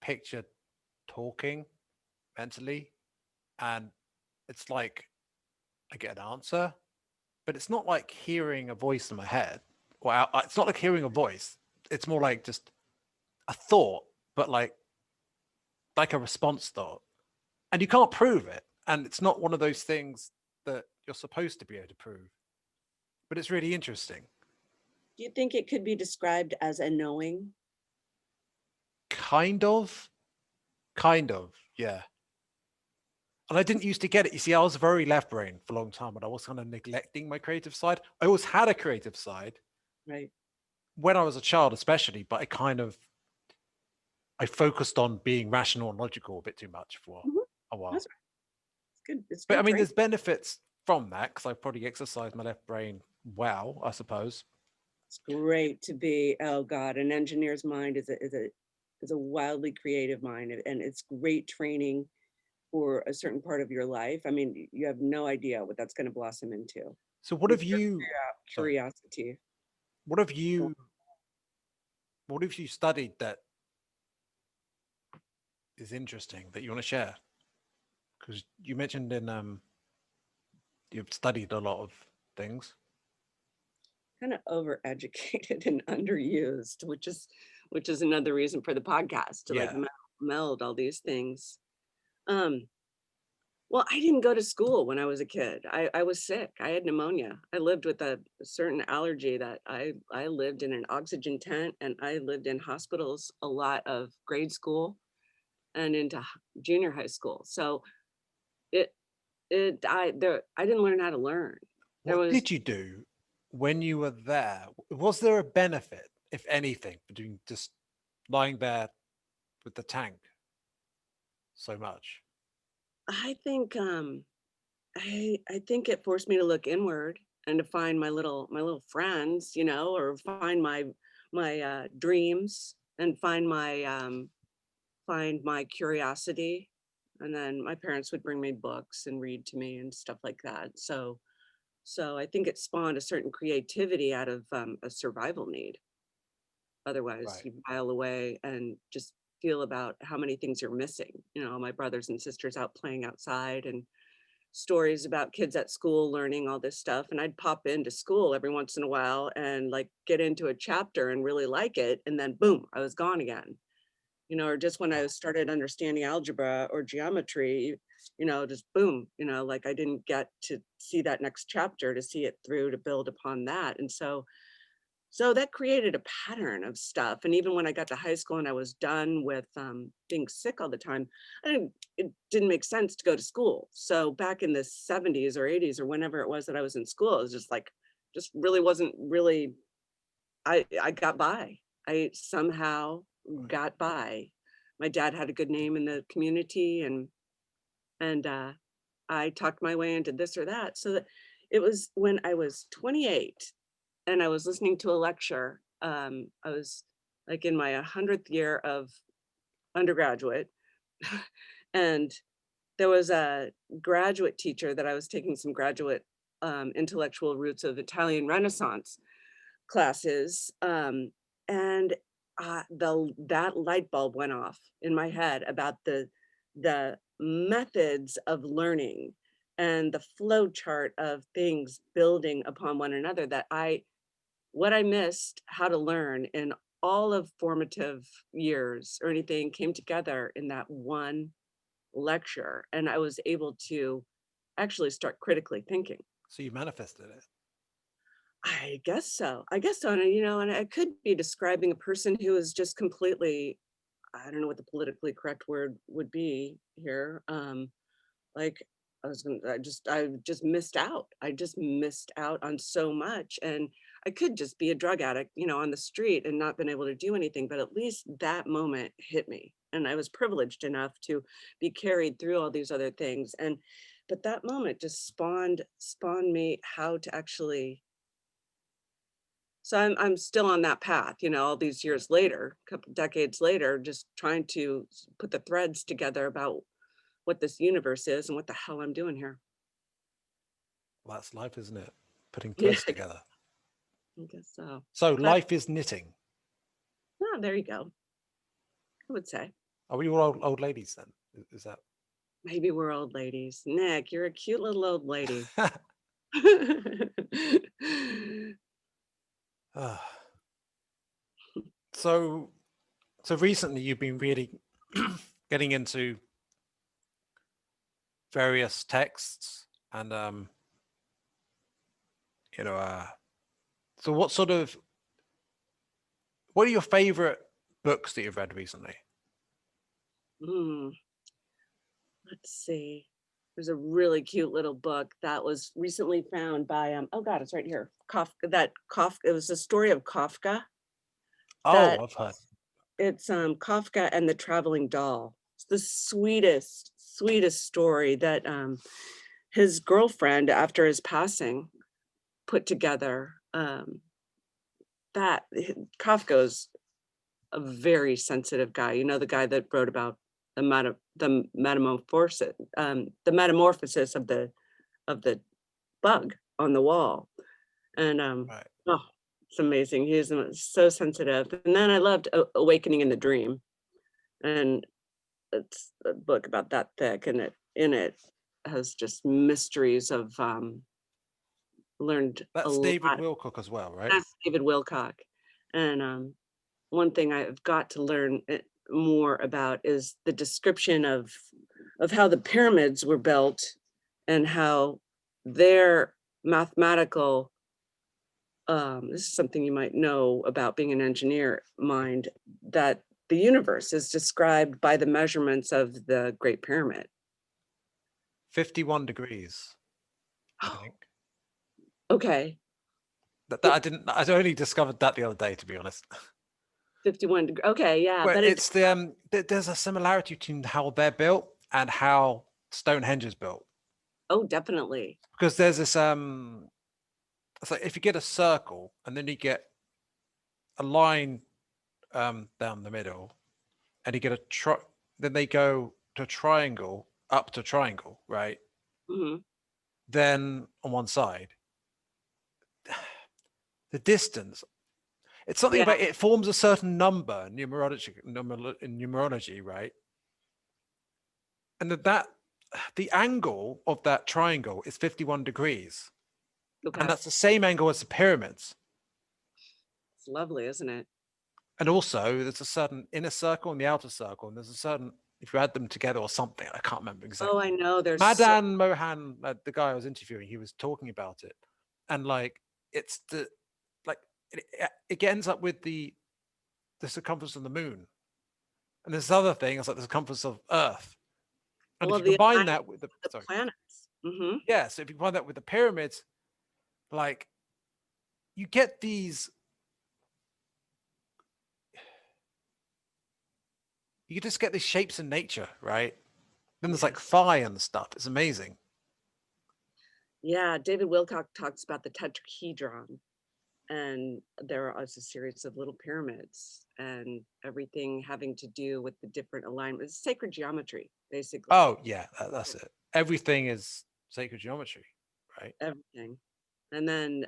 S1: picture talking mentally, and it's like I get an answer, but it's not like hearing a voice in my head. Well, it's not like hearing a voice. It's more like just a thought, but like a response thought. And you can't prove it. And it's not one of those things that you're supposed to be able to prove. But it's really interesting.
S2: Do you think it could be described as a knowing?
S1: Kind of. Yeah. And I didn't used to get it. You see, I was very left brain for a long time, and I was kind of neglecting my creative side. I always had a creative side.
S2: Right.
S1: When I was a child, especially, but I focused on being rational and logical a bit too much for a while.
S2: That's right. It's good. It's
S1: But
S2: good
S1: I mean,
S2: training.
S1: there's benefits from that because I probably exercised my left brain well, I suppose.
S2: It's great to be, oh God, an engineer's mind is a wildly creative mind, and it's great training for a certain part of your life. I mean, you have no idea what that's going to blossom into.
S1: So what have
S2: It's your
S1: you, sorry,
S2: curiosity.
S1: what have you, what have you studied that is interesting that you want to share? Because you mentioned you've studied a lot of things.
S2: Kind of overeducated and underused, which is another reason for the podcast to like meld all these things. Well, I didn't go to school when I was a kid. I was sick. I had pneumonia. I lived with a certain allergy that I lived in an oxygen tent, and I lived in hospitals a lot of grade school and into junior high school. So it I didn't learn how to learn. There
S1: What
S2: was
S1: did you do when you were there? Was there a benefit, if anything, for doing just lying there with the tank so much?
S2: I think I think it forced me to look inward and to find my little friends, or find my dreams and find my curiosity. And then my parents would bring me books and read to me and stuff like that. So I think it spawned a certain creativity out of a survival need. Otherwise,
S1: Right.
S2: you pile away and just feel about how many things you're missing. My brothers and sisters out playing outside, and stories about kids at school learning all this stuff. And I'd pop into school every once in a while and like get into a chapter and really like it. And then boom, I was gone again. Or just when I
S1: Wow.
S2: started understanding algebra or geometry, just boom, like I didn't get to see that next chapter, to see it through, to build upon that. And so that created a pattern of stuff. And even when I got to high school and I was done with being sick all the time, it didn't make sense to go to school. So back in the 70s or 80s or whenever it was that I was in school, it was just like, just really wasn't really, I got by. I somehow
S1: Right.
S2: got by. My dad had a good name in the community, and I talked my way into this or that. So that it was when I was 28 and I was listening to a lecture. I was like in my 100th year of undergraduate, and there was a graduate teacher that I was taking some graduate intellectual roots of Italian Renaissance classes, and that light bulb went off in my head about the methods of learning and the flow chart of things building upon one another, that what I missed how to learn in all of formative years or anything came together in that one lecture. And I was able to actually start critically thinking.
S1: So you manifested it.
S2: I guess so. I guess so. And I could be describing a person who is just completely, I don't know what the politically correct word would be here. Like I just missed out. I just missed out on so much. And I could just be a drug addict, on the street and not been able to do anything, but at least that moment hit me. And I was privileged enough to be carried through all these other things. But that moment just spawned me how to actually. So I'm still on that path, all these years later, a couple decades later, just trying to put the threads together about what this universe is and what the hell I'm doing here.
S1: Well, that's life, isn't it? Putting
S2: Yeah,
S1: threads together.
S2: I guess so.
S1: So
S2: But
S1: life is knitting.
S2: there you go. I would say
S1: Are we all old ladies then? Is that?
S2: maybe we're old ladies. Nick, you're a cute little old lady.
S1: Ah. so so recently you've been really getting into various texts and you know so what are your favorite books that you've read recently?
S2: Hmm, let's see. There's a really cute little book that was recently found by oh God, it's right here. Kafka. It was a story of Kafka.
S1: Oh,
S2: That
S1: I've heard.
S2: it's Kafka and the Traveling Doll. It's the sweetest story that his girlfriend, after his passing, put together. Kafka's a very sensitive guy. The guy that wrote about the metamorphosis of the bug on the wall. And
S1: Right.
S2: oh, it's amazing. He's so sensitive. And then I loved Awakening in the Dream, and it's a book about that thick, and it has just mysteries of learned a
S1: That's David
S2: lot.
S1: Wilcock as well, right?
S2: That's David Wilcock. And one thing I've got to learn more about is the description of of how the pyramids were built and how their mathematical, this is something you might know about being an engineer mind, that the universe is described by the measurements of the Great Pyramid.
S1: 51 degrees, I think.
S2: Okay,
S1: I only discovered that the other day, to be honest.
S2: 51 degrees. Okay, yeah,
S1: Well,
S2: but
S1: it's the there's a similarity between how they're built and how Stonehenge is built,
S2: oh, definitely.
S1: because there's this it's like if you get a circle and then you get a line down the middle, and you get then they go to triangle up to triangle, right?
S2: Hmm.
S1: Then on one side, the distance. It's something
S2: Yeah,
S1: about it forms a certain number in numerology, right? And the angle of that triangle is 51 degrees. And
S2: okay.
S1: that's the same angle as the pyramids.
S2: It's lovely, isn't it?
S1: And also there's a certain inner circle and the outer circle. And there's a certain, if you add them together or something, I can't remember
S2: Oh, I
S1: exactly.
S2: know. There's so,
S1: Madan Mohan, the guy I was interviewing, he was talking about it. And like, it's like, it ends up with the circumference of the moon. And this other thing is like the circumference of Earth. And
S2: all
S1: if
S2: of
S1: you
S2: the
S1: combine
S2: alignment
S1: that with
S2: of the planets. Hmm.
S1: yeah, so if you combine that with the pyramids, like you get these, you just get these shapes in nature, right? Then there's like
S2: Yes.
S1: fire and stuff. It's amazing.
S2: Yeah, David Wilcock talks about the tetrahedron, and there are a series of little pyramids and everything having to do with the different alignments, sacred geometry, basically.
S1: Oh yeah, that's it. Everything is sacred geometry, right?
S2: Everything. And then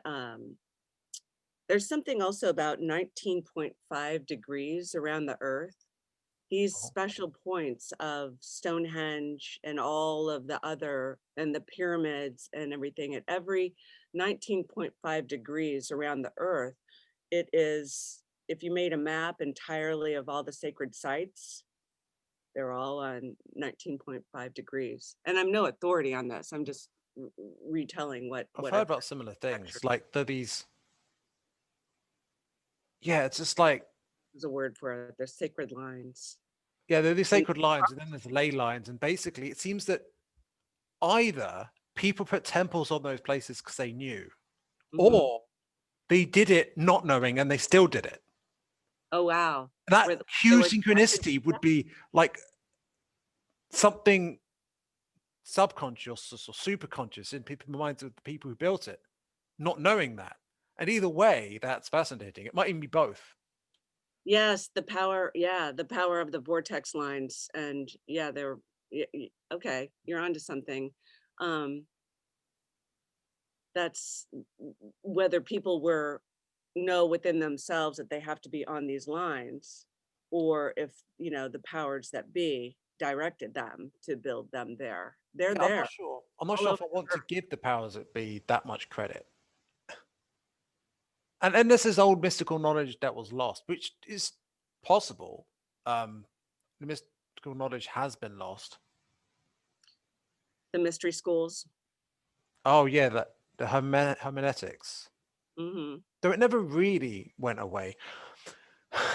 S2: there's something also about 19.5 degrees around the Earth. These
S1: Oh.
S2: special points of Stonehenge and all of the other, and the pyramids and everything, at every 19.5 degrees around the Earth, it is, if you made a map entirely of all the sacred sites, they're all on 19.5 degrees. And I'm no authority on this. I'm just retelling
S1: I've
S2: what
S1: heard
S2: I've
S1: about similar
S2: lectured.
S1: things. Like these, yeah, it's just like,
S2: There's a word for it. They're sacred lines.
S1: yeah, there are these
S2: And
S1: sacred lines, and then there's ley lines, and basically it seems that either people put temples on those places because they knew,
S2: mhm.
S1: or they did it not knowing and they still did it.
S2: Oh wow.
S1: That
S2: Where they
S1: huge
S2: were directed.
S1: synchronicity would be like something subconscious or super conscious in people's minds of the people who built it, not knowing that. And either way, that's fascinating. It might even be both.
S2: Yes, the power, yeah, the power of the vortex lines. And yeah, they're okay, you're onto something. Um, that's whether people were know within themselves that they have to be on these lines, or if, the powers that be directed them to build them there. They're
S1: Yeah, I'm
S2: there
S1: not sure. I'm not
S2: all
S1: sure
S2: over
S1: if I want
S2: the
S1: to
S2: earth.
S1: give the powers that be that much credit. And this is old mystical knowledge that was lost, which is possible. The mystical knowledge has been lost.
S2: The mystery schools.
S1: Oh yeah, the hermeneutics.
S2: Hmm.
S1: Though it never really went away.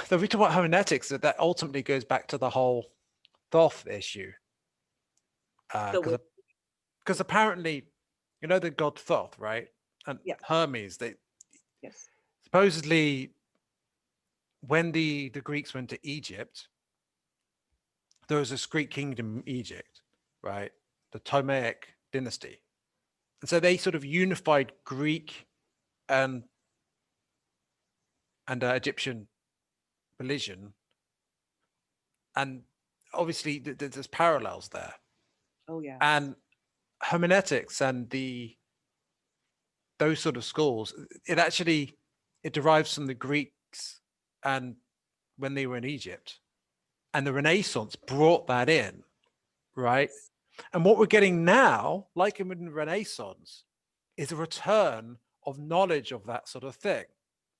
S1: The reason about hermeneutics that ultimately goes back to the whole Thoth issue,
S2: The
S1: because apparently, the god Thoth, right, and
S2: yeah,
S1: Hermes. They
S2: yes.
S1: supposedly, when the Greeks went to Egypt, there was this Greek kingdom in Egypt, right, the Ptolemaic dynasty, and so they sort of unified Greek and Egyptian religion, and obviously there's parallels there,
S2: Oh yes.
S1: and hermeneutics and those sort of schools, it derives from the Greeks and when they were in Egypt, and the Renaissance brought that in, right?
S2: Yes.
S1: And what we're getting now, like in the Renaissance, is a return of knowledge of that sort of thing.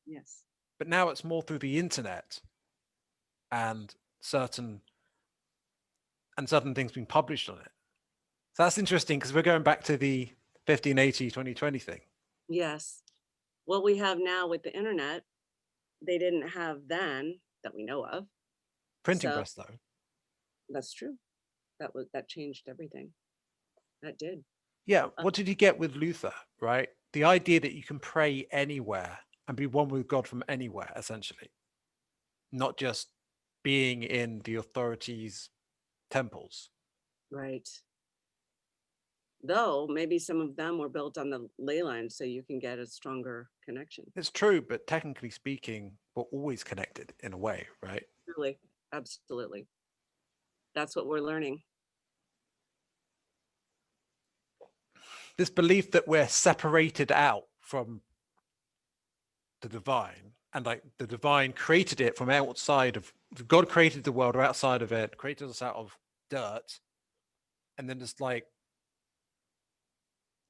S2: Yes.
S1: But now it's more through the internet and certain and certain things being published on it. So that's interesting because we're going back to the 1580, 2020 thing.
S2: Yes. What we have now with the internet, they didn't have then that we know of.
S1: Printing
S2: So
S1: press, though.
S2: that's true. That changed everything. That did.
S1: Yeah. What did you get with Luther, right? The idea that you can pray anywhere and be one with God from anywhere, essentially, not just being in the authorities' temples.
S2: Right. Though maybe some of them were built on the ley line so you can get a stronger connection.
S1: It's true, but technically speaking, we're always connected in a way, right?
S2: Really, absolutely. That's what we're learning.
S1: This belief that we're separated out from the divine, and like the divine created it from outside of God, created the world or outside of it, created us out of dirt, and then just like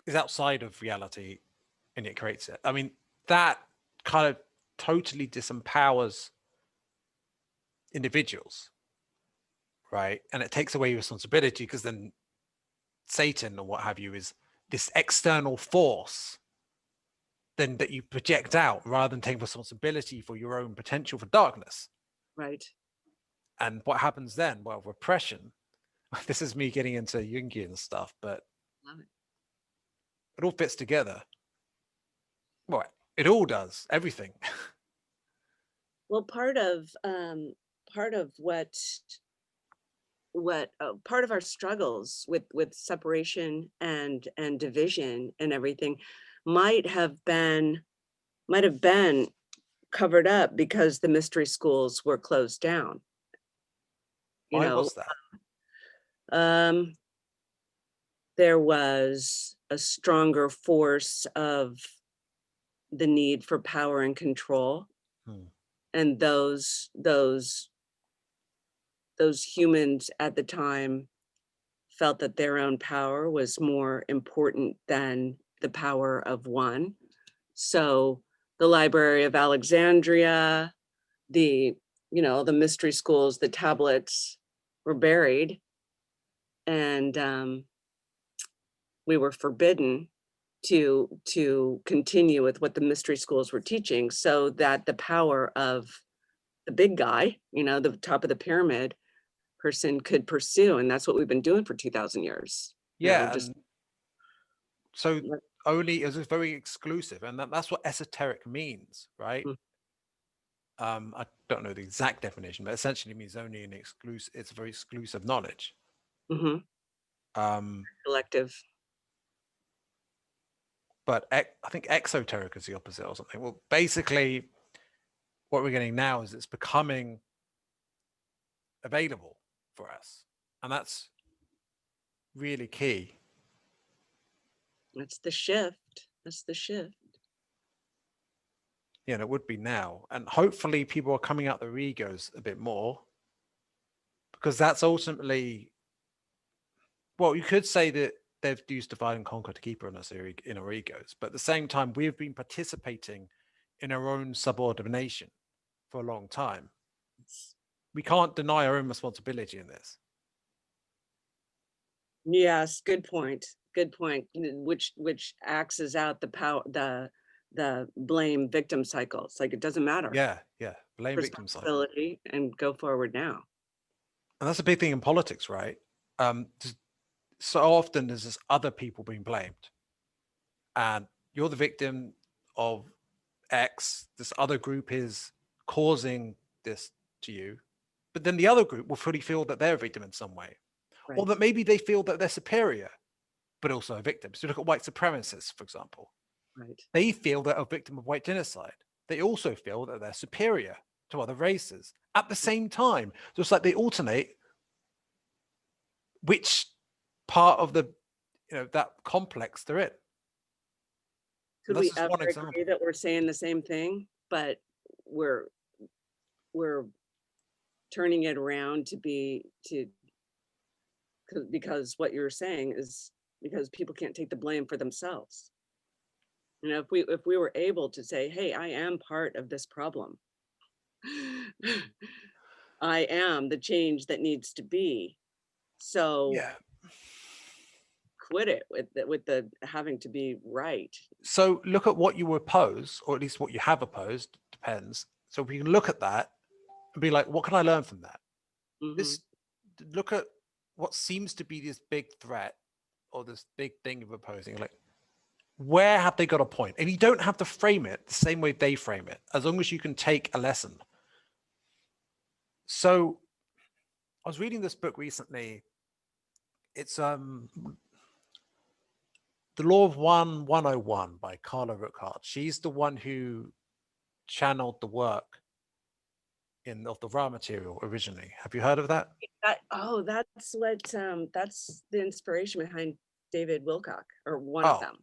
S1: is outside of reality and it creates it. I mean, that kind of totally disempowers individuals, right? And it takes away responsibility because then Satan or what have you is this external force then that you project out rather than take responsibility for your own potential for darkness.
S2: Right.
S1: And what happens then? Well, repression. This is me getting into Jungian stuff, but
S2: Love it.
S1: it all fits together. Well, it all does, everything.
S2: Well, part of part of our struggles with separation and division and everything might have been covered up because the mystery schools were closed down. You
S1: Why
S2: know,
S1: was that?
S2: um, there was a stronger force of the need for power and control,
S1: Hmm.
S2: and those humans at the time felt that their own power was more important than the power of one. So the Library of Alexandria, the the mystery schools, the tablets were buried, and we were forbidden to continue with what the mystery schools were teaching, so that the power of the big guy, the top of the pyramid person could pursue. And that's what we've been doing for 2,000 years.
S1: Yeah,
S2: Just
S1: and so only is very exclusive, and that's what esoteric means, right? I don't know the exact definition, but essentially means only an exclusive. It's a very exclusive knowledge.
S2: mm-hmm.
S1: Um,
S2: Collective.
S1: but I think exoteric is the opposite or something. Well, basically, what we're getting now is it's becoming available for us, and that's really key.
S2: That's the shift. That's the shift.
S1: Yeah, and it would be now, and hopefully, people are coming out their egos a bit more, because that's ultimately, well, you could say that they've used divide and conquer to keep us in our egos, but at the same time, we've been participating in our own subordination for a long time. We can't deny our own responsibility in this.
S2: Yes, good point. Good point. Which axes out the power, the blame victim cycles. Like, it doesn't matter.
S1: Yeah, blame victim cycle.
S2: Responsibility and go forward now.
S1: And that's a big thing in politics, right? So often there's this other people being blamed, and you're the victim of X. This other group is causing this to you, but then the other group will fully feel that they're a victim in some way, or
S2: Right.
S1: that maybe they feel that they're superior, but also a victim. So look at white supremacists, for example.
S2: Right.
S1: They feel they're a victim of white genocide. They also feel that they're superior to other races at the same time. So it's like they alternate which part of the that complex they're in.
S2: Could
S1: That's
S2: we
S1: just
S2: ever
S1: one
S2: agree
S1: example.
S2: that we're saying the same thing, but we're turning it around because what you're saying is because people can't take the blame for themselves. If we were able to say, hey, I am part of this problem. I am the change that needs to be. So
S1: Yeah.
S2: quit it with the having to be right.
S1: So look at what you oppose, or at least what you have opposed, depends. So we can look at that and be like, what can I learn from that?
S2: Hmm.
S1: This Look at what seems to be this big threat or this big thing of opposing. Like, where have they got a point? And you don't have to frame it the same way they frame it, as long as you can take a lesson. So I was reading this book recently. It's The Law of One 101 by Carla Rueckert. She's the one who channeled the work of the raw material originally. Have you heard of that?
S2: That's the inspiration behind David Wilcock, or one of
S1: Oh,
S2: them.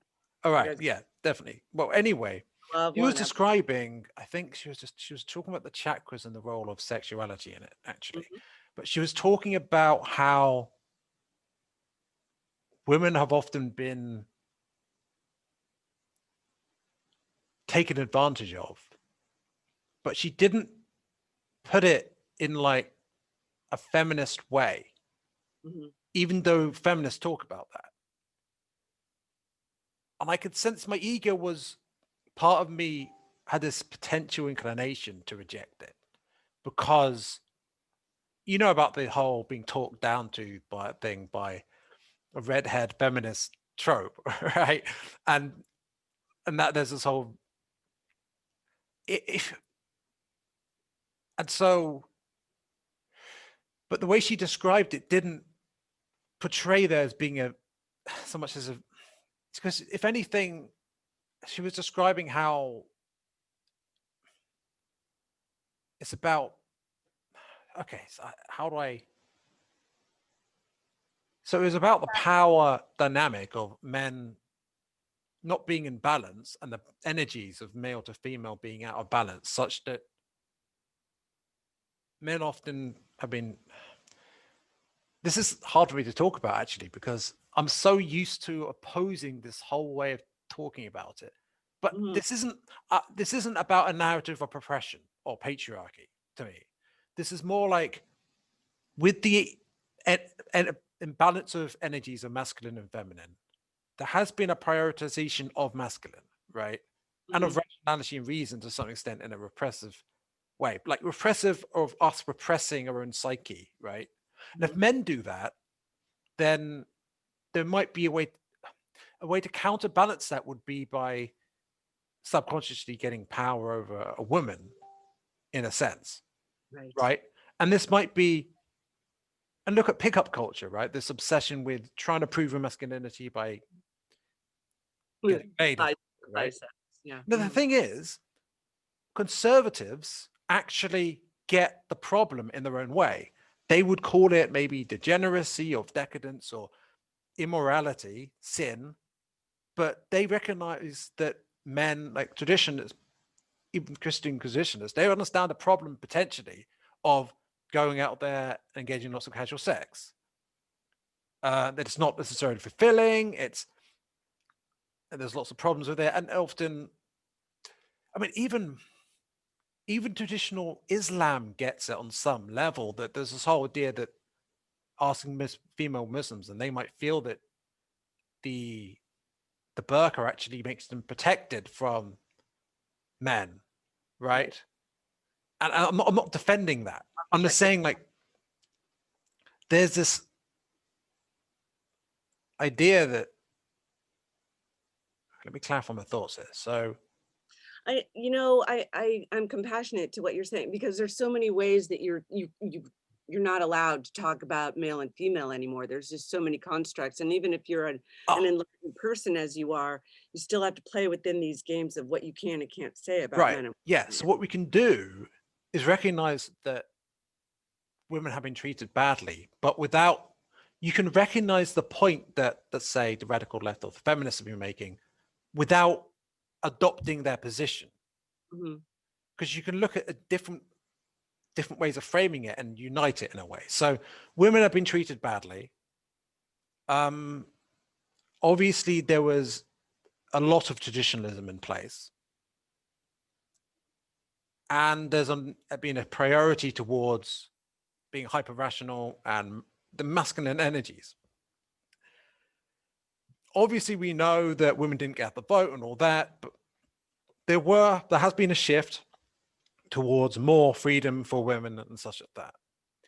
S1: all right.
S2: Because
S1: Yeah, definitely. Well, anyway,
S2: love
S1: she was
S2: one of them.
S1: describing, I think she was talking about the chakras and the role of sexuality in it, actually.
S2: Mhm.
S1: But she was talking about how women have often been taken advantage of, but she didn't put it in like a feminist way,
S2: Mhm.
S1: even though feminists talk about that. And I could sense my ego was part of me had this potential inclination to reject it because you know about the whole being talked down to by a redhead feminist trope, right? And that there's this whole if and so, but the way she described it didn't portray there as being a so much as a because if anything, she was describing how it's about okay, so how do I so it was about the power dynamic of men not being in balance and the energies of male to female being out of balance, such that men often have been. This is hard for me to talk about actually because I'm so used to opposing this whole way of talking about it. But
S2: Mhm.
S1: this isn't about a narrative of oppression or patriarchy to me. This is more like with the imbalance of energies of masculine and feminine. There has been a prioritization of masculine, right? And of
S2: Mhm.
S1: rationality and reason to some extent in a repressive way, like repressive of us repressing our own psyche, right? And if
S2: Mhm.
S1: men do that, then there might be a way to counterbalance that would be by subconsciously getting power over a woman in a sense,
S2: Right.
S1: right? And this might be and look at pickup culture, right? This obsession with trying to prove your masculinity by getting laid,
S2: Bi-
S1: right?
S2: Biceps. Yeah.
S1: Now the
S2: Mhm.
S1: thing is, conservatives actually get the problem in their own way. They would call it maybe degeneracy or decadence or immorality, sin, but they recognize that men, like traditionalists, even Christian traditionalists, they understand the problem potentially of going out there and engaging in lots of casual sex. That it's not necessarily fulfilling. There's lots of problems with it, and often, I mean, even traditional Islam gets it on some level that there's this whole idea that asking female Muslims and they might feel that the the burqa actually makes them protected from men,
S2: Right.
S1: right? And I'm not defending that. I'm just
S2: Protected.
S1: saying like there's this idea that let me clarify my thoughts here. So
S2: I'm compassionate to what you're saying because there's so many ways that you're not allowed to talk about male and female anymore. There's just so many constructs, and even if you're an
S1: oh
S2: enlightened person as you are, you still have to play within these games of what you can and can't say about
S1: right.
S2: men and
S1: Yeah.
S2: women.
S1: So what we can do is recognize that women have been treated badly, but without you can recognize the point that let's say the radical left or the feminists have been making without adopting their position.
S2: Mhm.
S1: Because you can look at a different ways of framing it and unite it in a way. So women have been treated badly. Um, Obviously, there was a lot of traditionalism in place, and there's been a priority towards being hyper rational and the masculine energies. Obviously, we know that women didn't get the vote and all that, but there has been a shift towards more freedom for women and such like that.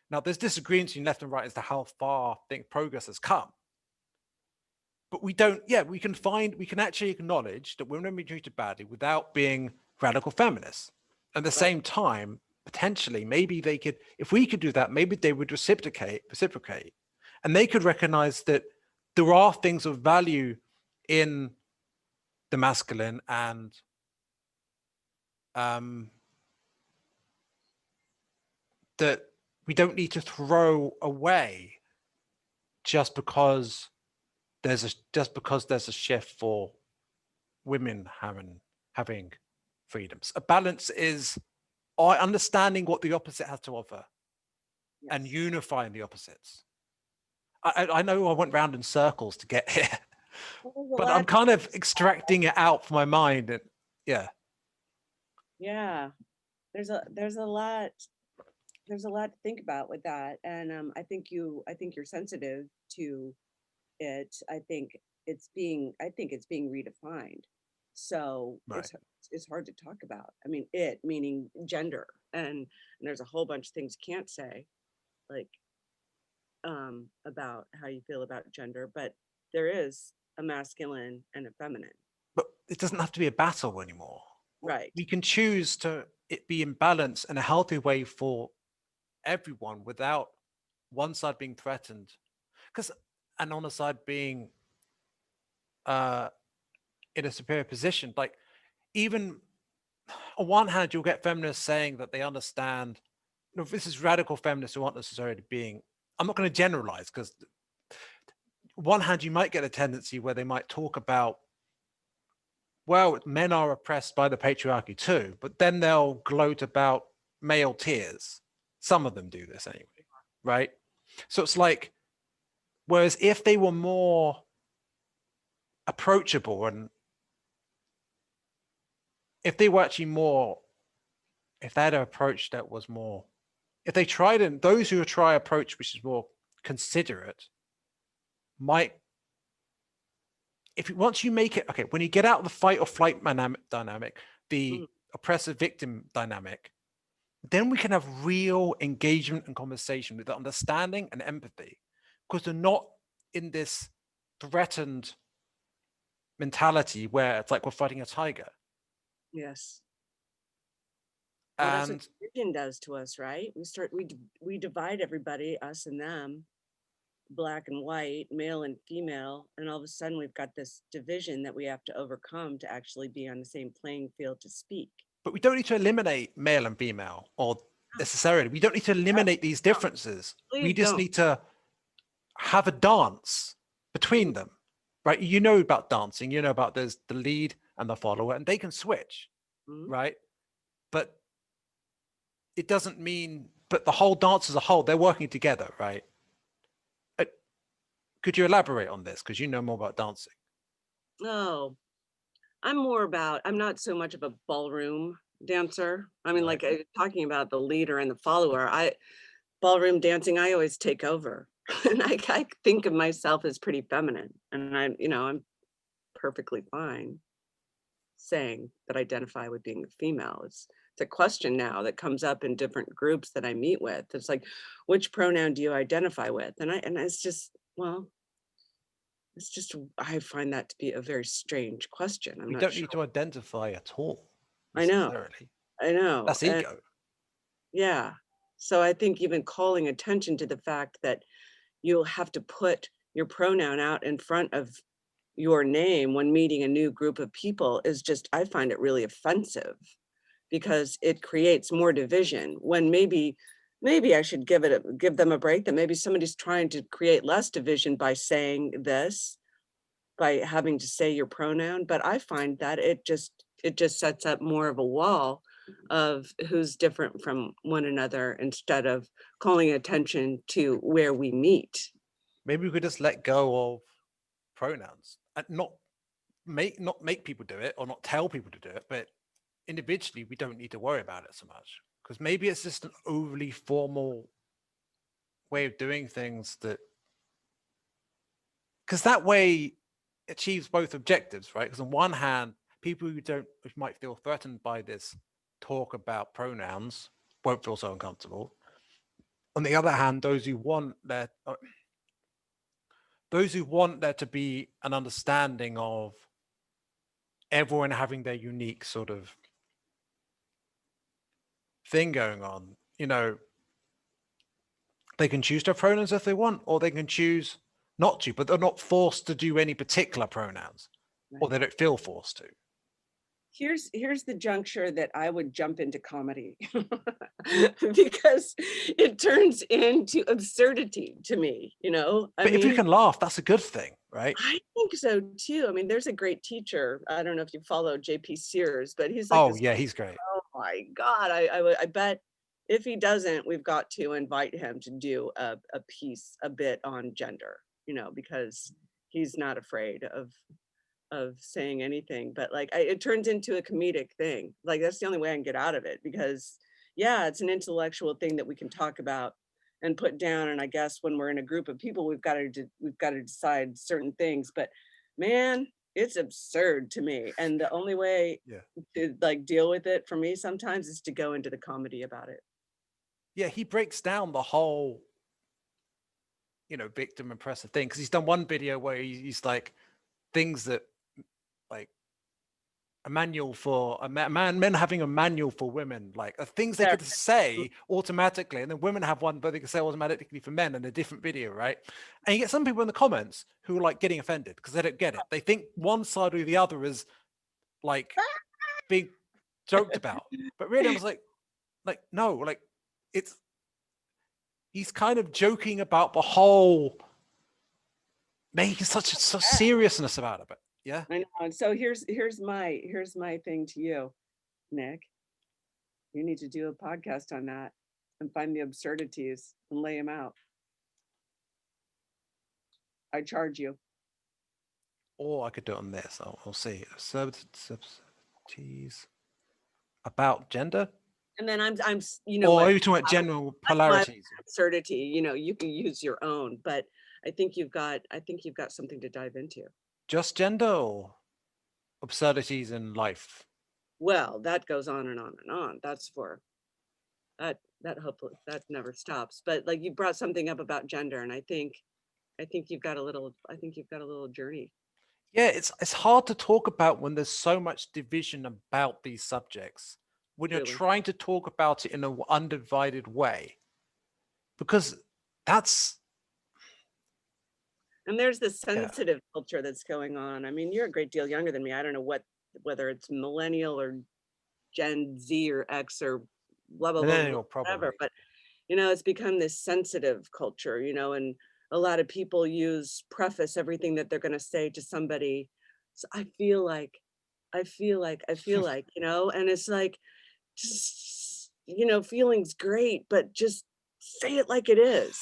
S1: Now, there's disagreements between left and right as to how far I think progress has come. But we don't, yeah, we can actually acknowledge that women are being treated badly without being radical feminists. At the same time, potentially, maybe they could, if we could do that, maybe they would reciprocate, and they could recognize that there are things of value in the masculine, and that we don't need to throw away just because there's a shift for women having freedoms. A balance is understanding what the opposite has to offer, yes, and unifying the opposites. I know I went round in circles to get here, but I'm kind of extracting it out from my mind. And yeah.
S2: There's a lot to think about with that, and I think you're sensitive to it. I think it's being redefined. So right, it's hard to talk about. I mean, it meaning gender, and there's a whole bunch of things you can't say, like about how you feel about gender, but there is a masculine and a feminine.
S1: But it doesn't have to be a battle anymore.
S2: Right.
S1: We can choose to it be in balance in a healthy way for everyone without one side being threatened, and on the side being in a superior position. Like, even on one hand, you'll get feminists saying that they understand, this is radical feminists who aren't necessarily being, I'm not going to generalize, because one hand, you might get a tendency where they might talk about, well, men are oppressed by the patriarchy too, but then they'll gloat about male tears. Some of them do this anyway, right? So it's like, whereas if they were more approachable, and if they were actually more, if they had an approach that was more, if they tried, and those who try approach which is more considerate might, once you make it, okay, when you get out of the fight or flight dynamic, the oppressive victim dynamic, then we can have real engagement and conversation with understanding and empathy, because they're not in this threatened mentality where it's like we're fighting a tiger.
S2: Yes. Well, that's what religion does to us, right? We divide everybody, us and them, black and white, male and female, and all of a sudden we've got this division that we have to overcome to actually be on the same playing field to speak.
S1: But we don't need to eliminate male and female, or necessarily. We don't need to eliminate these differences. We just need to have a dance between them, right? You know about dancing, you know about there's the lead and the follower, and they can switch, right? But it doesn't mean, but the whole dance as a whole, they're working together, right? Could you elaborate on this? Because you know more about dancing.
S2: Oh, I'm not so much of a ballroom dancer. I mean, like talking about the leader and the follower, ballroom dancing, I always take over. And I think of myself as pretty feminine, and I'm perfectly fine saying that I identify with being a female. It's a question now that comes up in different groups that I meet with. It's like, which pronoun do you identify with? And it's just, well, I find that to be a very strange question.
S1: We don't need to identify at all.
S2: I know.
S1: That's ego.
S2: Yeah. So I think even calling attention to the fact that you'll have to put your pronoun out in front of your name when meeting a new group of people is just, I find it really offensive, because it creates more division, when maybe I should give them a break, that maybe somebody's trying to create less division by saying this, by having to say your pronoun. But I find that it just sets up more of a wall of who's different from one another, instead of calling attention to where we meet.
S1: Maybe we could just let go of pronouns and not make people do it, or not tell people to do it, but individually we don't need to worry about it so much, because maybe it's just an overly formal way of doing things that, because that way achieves both objectives, right? Because on one hand, people who might feel threatened by this talk about pronouns won't feel so uncomfortable. On the other hand, those who want there to be an understanding of everyone having their unique sort of thing going on, they can choose their pronouns if they want, or they can choose not to, but they're not forced to do any particular pronouns, or they don't feel forced to.
S2: Here's the juncture that I would jump into comedy because it turns into absurdity to me,
S1: But if you can laugh, that's a good thing, right?
S2: I think so too. I mean, there's a great teacher. I don't know if you follow JP Sears, but he's like
S1: Oh
S2: this.
S1: yeah, he's great.
S2: Oh my God. I bet if he doesn't, we've got to invite him to do a bit on gender, because he's not afraid of saying anything, but like it turns into a comedic thing. Like that's the only way I can get out of it, because yeah, it's an intellectual thing that we can talk about and put down. And I guess when we're in a group of people, we've got to decide certain things. But man, it's absurd to me. And the only way to like deal with it for me sometimes is to go into the comedy about it.
S1: Yeah, he breaks down the whole, victim oppressor thing, because he's done one video where he's like things that like a manual for a men having a manual for women, like things they could say automatically, and then women have one but they can say automatically for men in a different video, right? And you get some people in the comments who are like getting offended because they don't get it. They think one side or the other is like being joked about, but really I was like no, like he's kind of joking about the whole, making such seriousness about it. But yeah,
S2: I know. And so here's my thing to you, Nick. You need to do a podcast on that and find the absurdities and lay them out. I charge you.
S1: or I could do it on this. I'll see. Absurdities about gender.
S2: And then I'm
S1: Or are you talking about general polarities?
S2: Absurdity, you can use your own, but I think you've got something to dive into.
S1: Just gender or absurdities in life?
S2: Well, that goes on and on and on. That's for that hopefully that never stops. But like you brought something up about gender, and I think you've got a little journey.
S1: Yeah, it's hard to talk about when there's so much division about these subjects, when you're trying to talk about it in an undivided way, because that's,
S2: and there's this sensitive culture that's going on. I mean, you're a great deal younger than me. I don't know whether it's millennial or Gen Z or X or blah blah blah, whatever, but it's become this sensitive culture, and a lot of people preface everything that they're going to say to somebody. So I feel like, and it's like, just, feeling's great, but just say it like it is.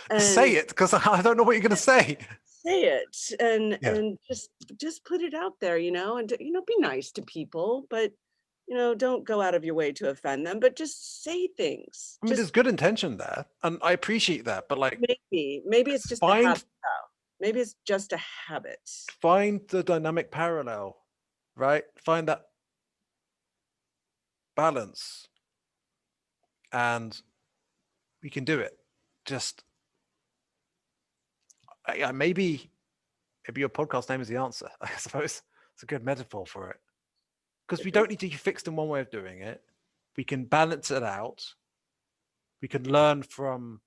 S1: And say it, because I don't know what you're going to say.
S2: Say it and just put it out there, and be nice to people, but don't go out of your way to offend them, but just say things.
S1: I mean, there's good intention there, and I appreciate that, but like
S2: maybe it's just a habit, though. Maybe it's just a habit.
S1: Find the dynamic parallel, right? Find that balance, and we can do it. Just maybe your podcast name is the answer. I suppose it's a good metaphor for it, because we don't need to be fixed in one way of doing it. We can balance it out. We can learn from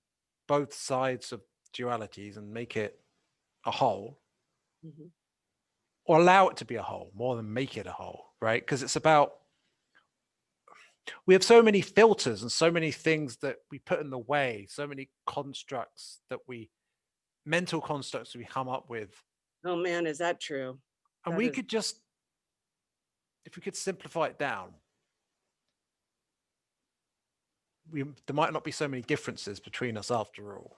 S1: both sides of dualities and make it a whole, or allow it to be a whole more than make it a whole, right? Because it's about, we have so many filters and so many things that we put in the way, so many constructs mental constructs we come up with.
S2: Oh man, is that true?
S1: And we could just, if we could simplify it down, there might not be so many differences between us after all,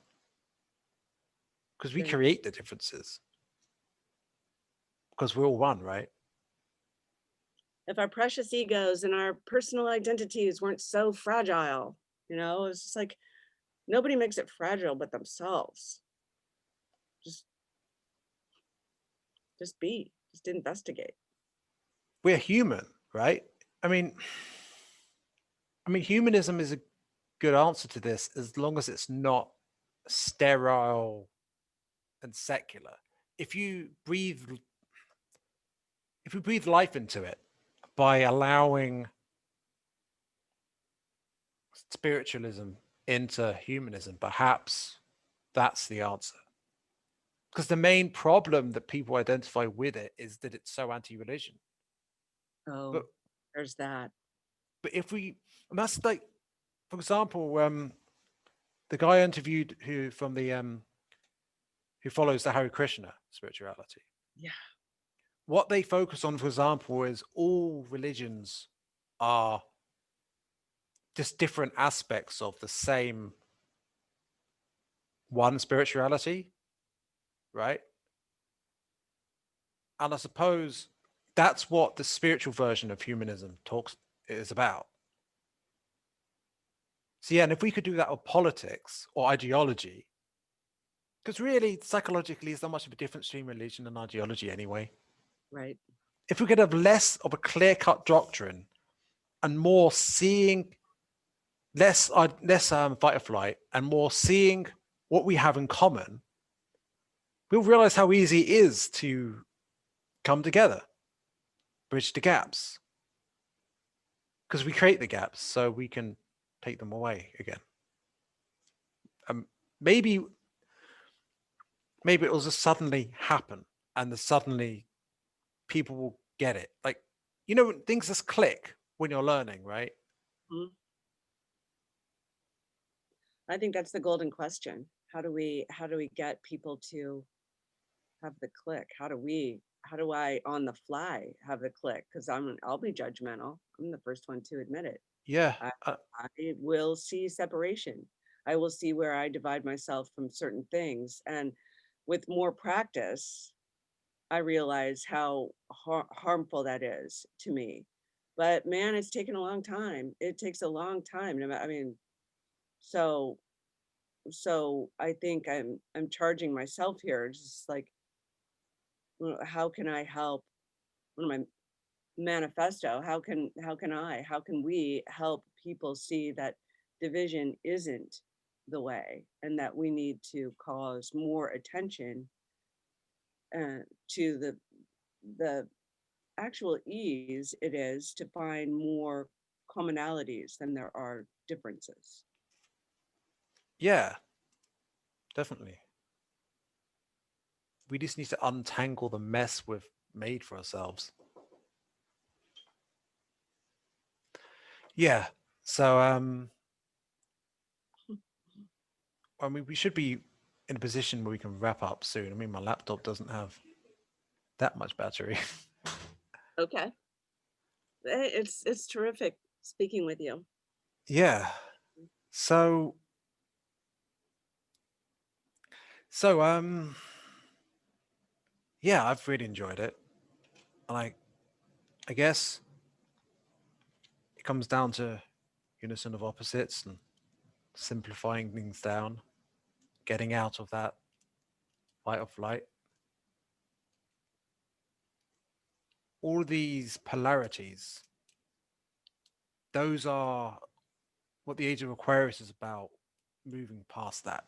S1: because we create the differences, because we're all one, right?
S2: If our precious egos and our personal identities weren't so fragile, it's just like, Nobody makes it fragile but themselves. Just just investigate.
S1: We're human, right? I mean, humanism is a good answer to this as long as it's not sterile and secular. If you breathe, if we breathe life into it by allowing spiritualism into humanism, perhaps that's the answer. Because the main problem that people identify with it is that it's so anti-religion.
S2: Oh,
S1: But
S2: there's that.
S1: if we, and that's like, for example, the guy I interviewed who follows the Hare Krishna spirituality.
S2: Yeah.
S1: What they focus on, for example, is all religions are just different aspects of the same one spirituality, right? And I suppose that's what the spiritual version of humanism talks is about. So yeah, and if we could do that with politics or ideology, because really psychologically, there's not much of a difference between religion and ideology anyway.
S2: Right.
S1: If we could have less of a clear-cut doctrine and more seeing, less fight or flight, and more seeing what we have in common, we'll realize how easy it is to come together, bridge the gaps, because we create the gaps so we can take them away again. Um, maybe it will just suddenly happen, and suddenly people will get it. Like, things just click when you're learning, right?
S2: Mhm. I think that's the golden question. How do we get people to have the click? How do I on the fly have the click? Because I'll be judgmental. I'm the first one to admit it.
S1: Yeah.
S2: I, I will see separation. I will see where I divide myself from certain things. And with more practice, I realize how harmful that is to me. But man, it's taken a long time. It takes a long time. I mean, so I think I'm charging myself here. Just like, how can I help? One of my manifesto. How can we help people see that division isn't the way, and that we need to cause more attention to the actual ease it is to find more commonalities than there are differences.
S1: Yeah, definitely. We just need to untangle the mess we've made for ourselves. Yeah. So we should be in a position where we can wrap up soon. I mean, my laptop doesn't have that much battery.
S2: Okay. It's terrific speaking with you.
S1: Yeah. So so yeah, I've really enjoyed it. And I guess it comes down to unison of opposites and simplifying things down, getting out of that fight or flight. All these polarities, those are what the Age of Aquarius is about, moving past that.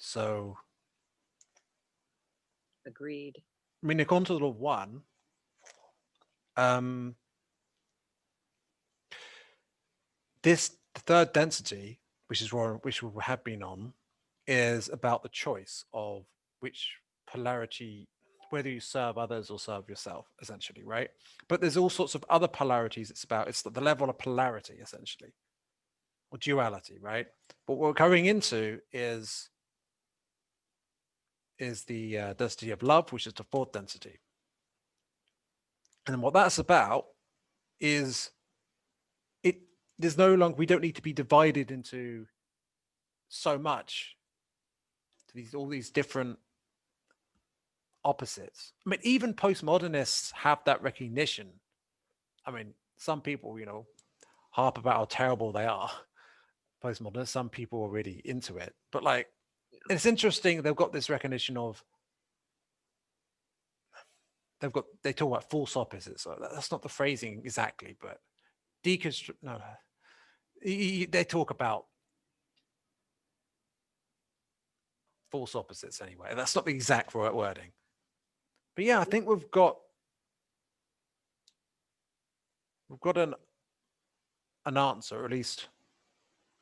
S1: So,
S2: Agreed.
S1: I mean, according to the one, um, the third density, which we have been on, is about the choice of which polarity, whether you serve others or serve yourself, essentially, right? But there's all sorts of other polarities. It's the level of polarity, essentially, or duality, right? But what we're going into is the density of love, which is the fourth density. And what that's about is it there's no longer, we don't need to be divided into so much to all these different opposites. I mean, even postmodernists have that recognition. I mean, some people, harp about how terrible they are. postmodernists. Some people are really into it, but like, it's interesting. They've got this recognition of they talk about false opposites. So that's not the phrasing exactly, but deconstruct. No, they talk about false opposites anyway. That's not the exact right wording. But yeah, I think we've got an answer, or at least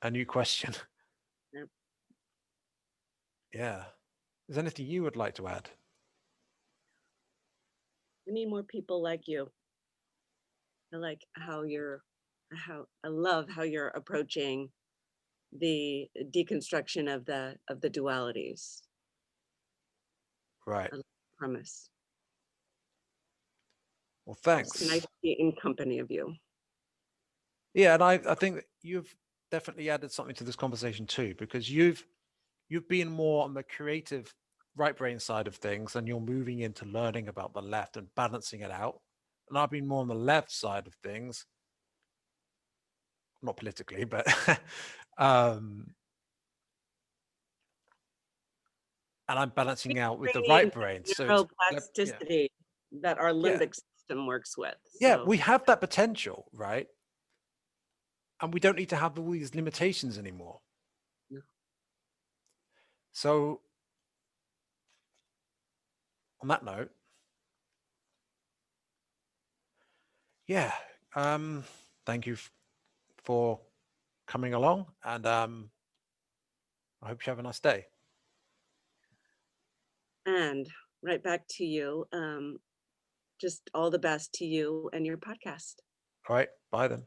S1: a new question.
S2: Yep.
S1: Yeah. Is there anything you would like to add?
S2: We need more people like you. I like how I love how you're approaching the deconstruction of the dualities.
S1: Right.
S2: I like the premise.
S1: Well,
S2: It's nice
S1: thanks.
S2: to be in company of you.
S1: Yeah, and I think that you've definitely added something to this conversation too, because you've been more on the creative right brain side of things, and you're moving into learning about the left and balancing it out. And I've been more on the left side of things, not politically, but and I'm balancing out with the right
S2: Bringing
S1: brain.
S2: the
S1: So it's yeah,
S2: neuroplasticity that our
S1: yeah,
S2: limbic system works with.
S1: yeah.
S2: So
S1: We have that potential, right? And we don't need to have all these limitations anymore.
S2: no.
S1: So on that note, yeah, thank you for coming along, and I hope you have a nice day.
S2: And right back to you. Just all the best to you and your podcast.
S1: All right, bye then.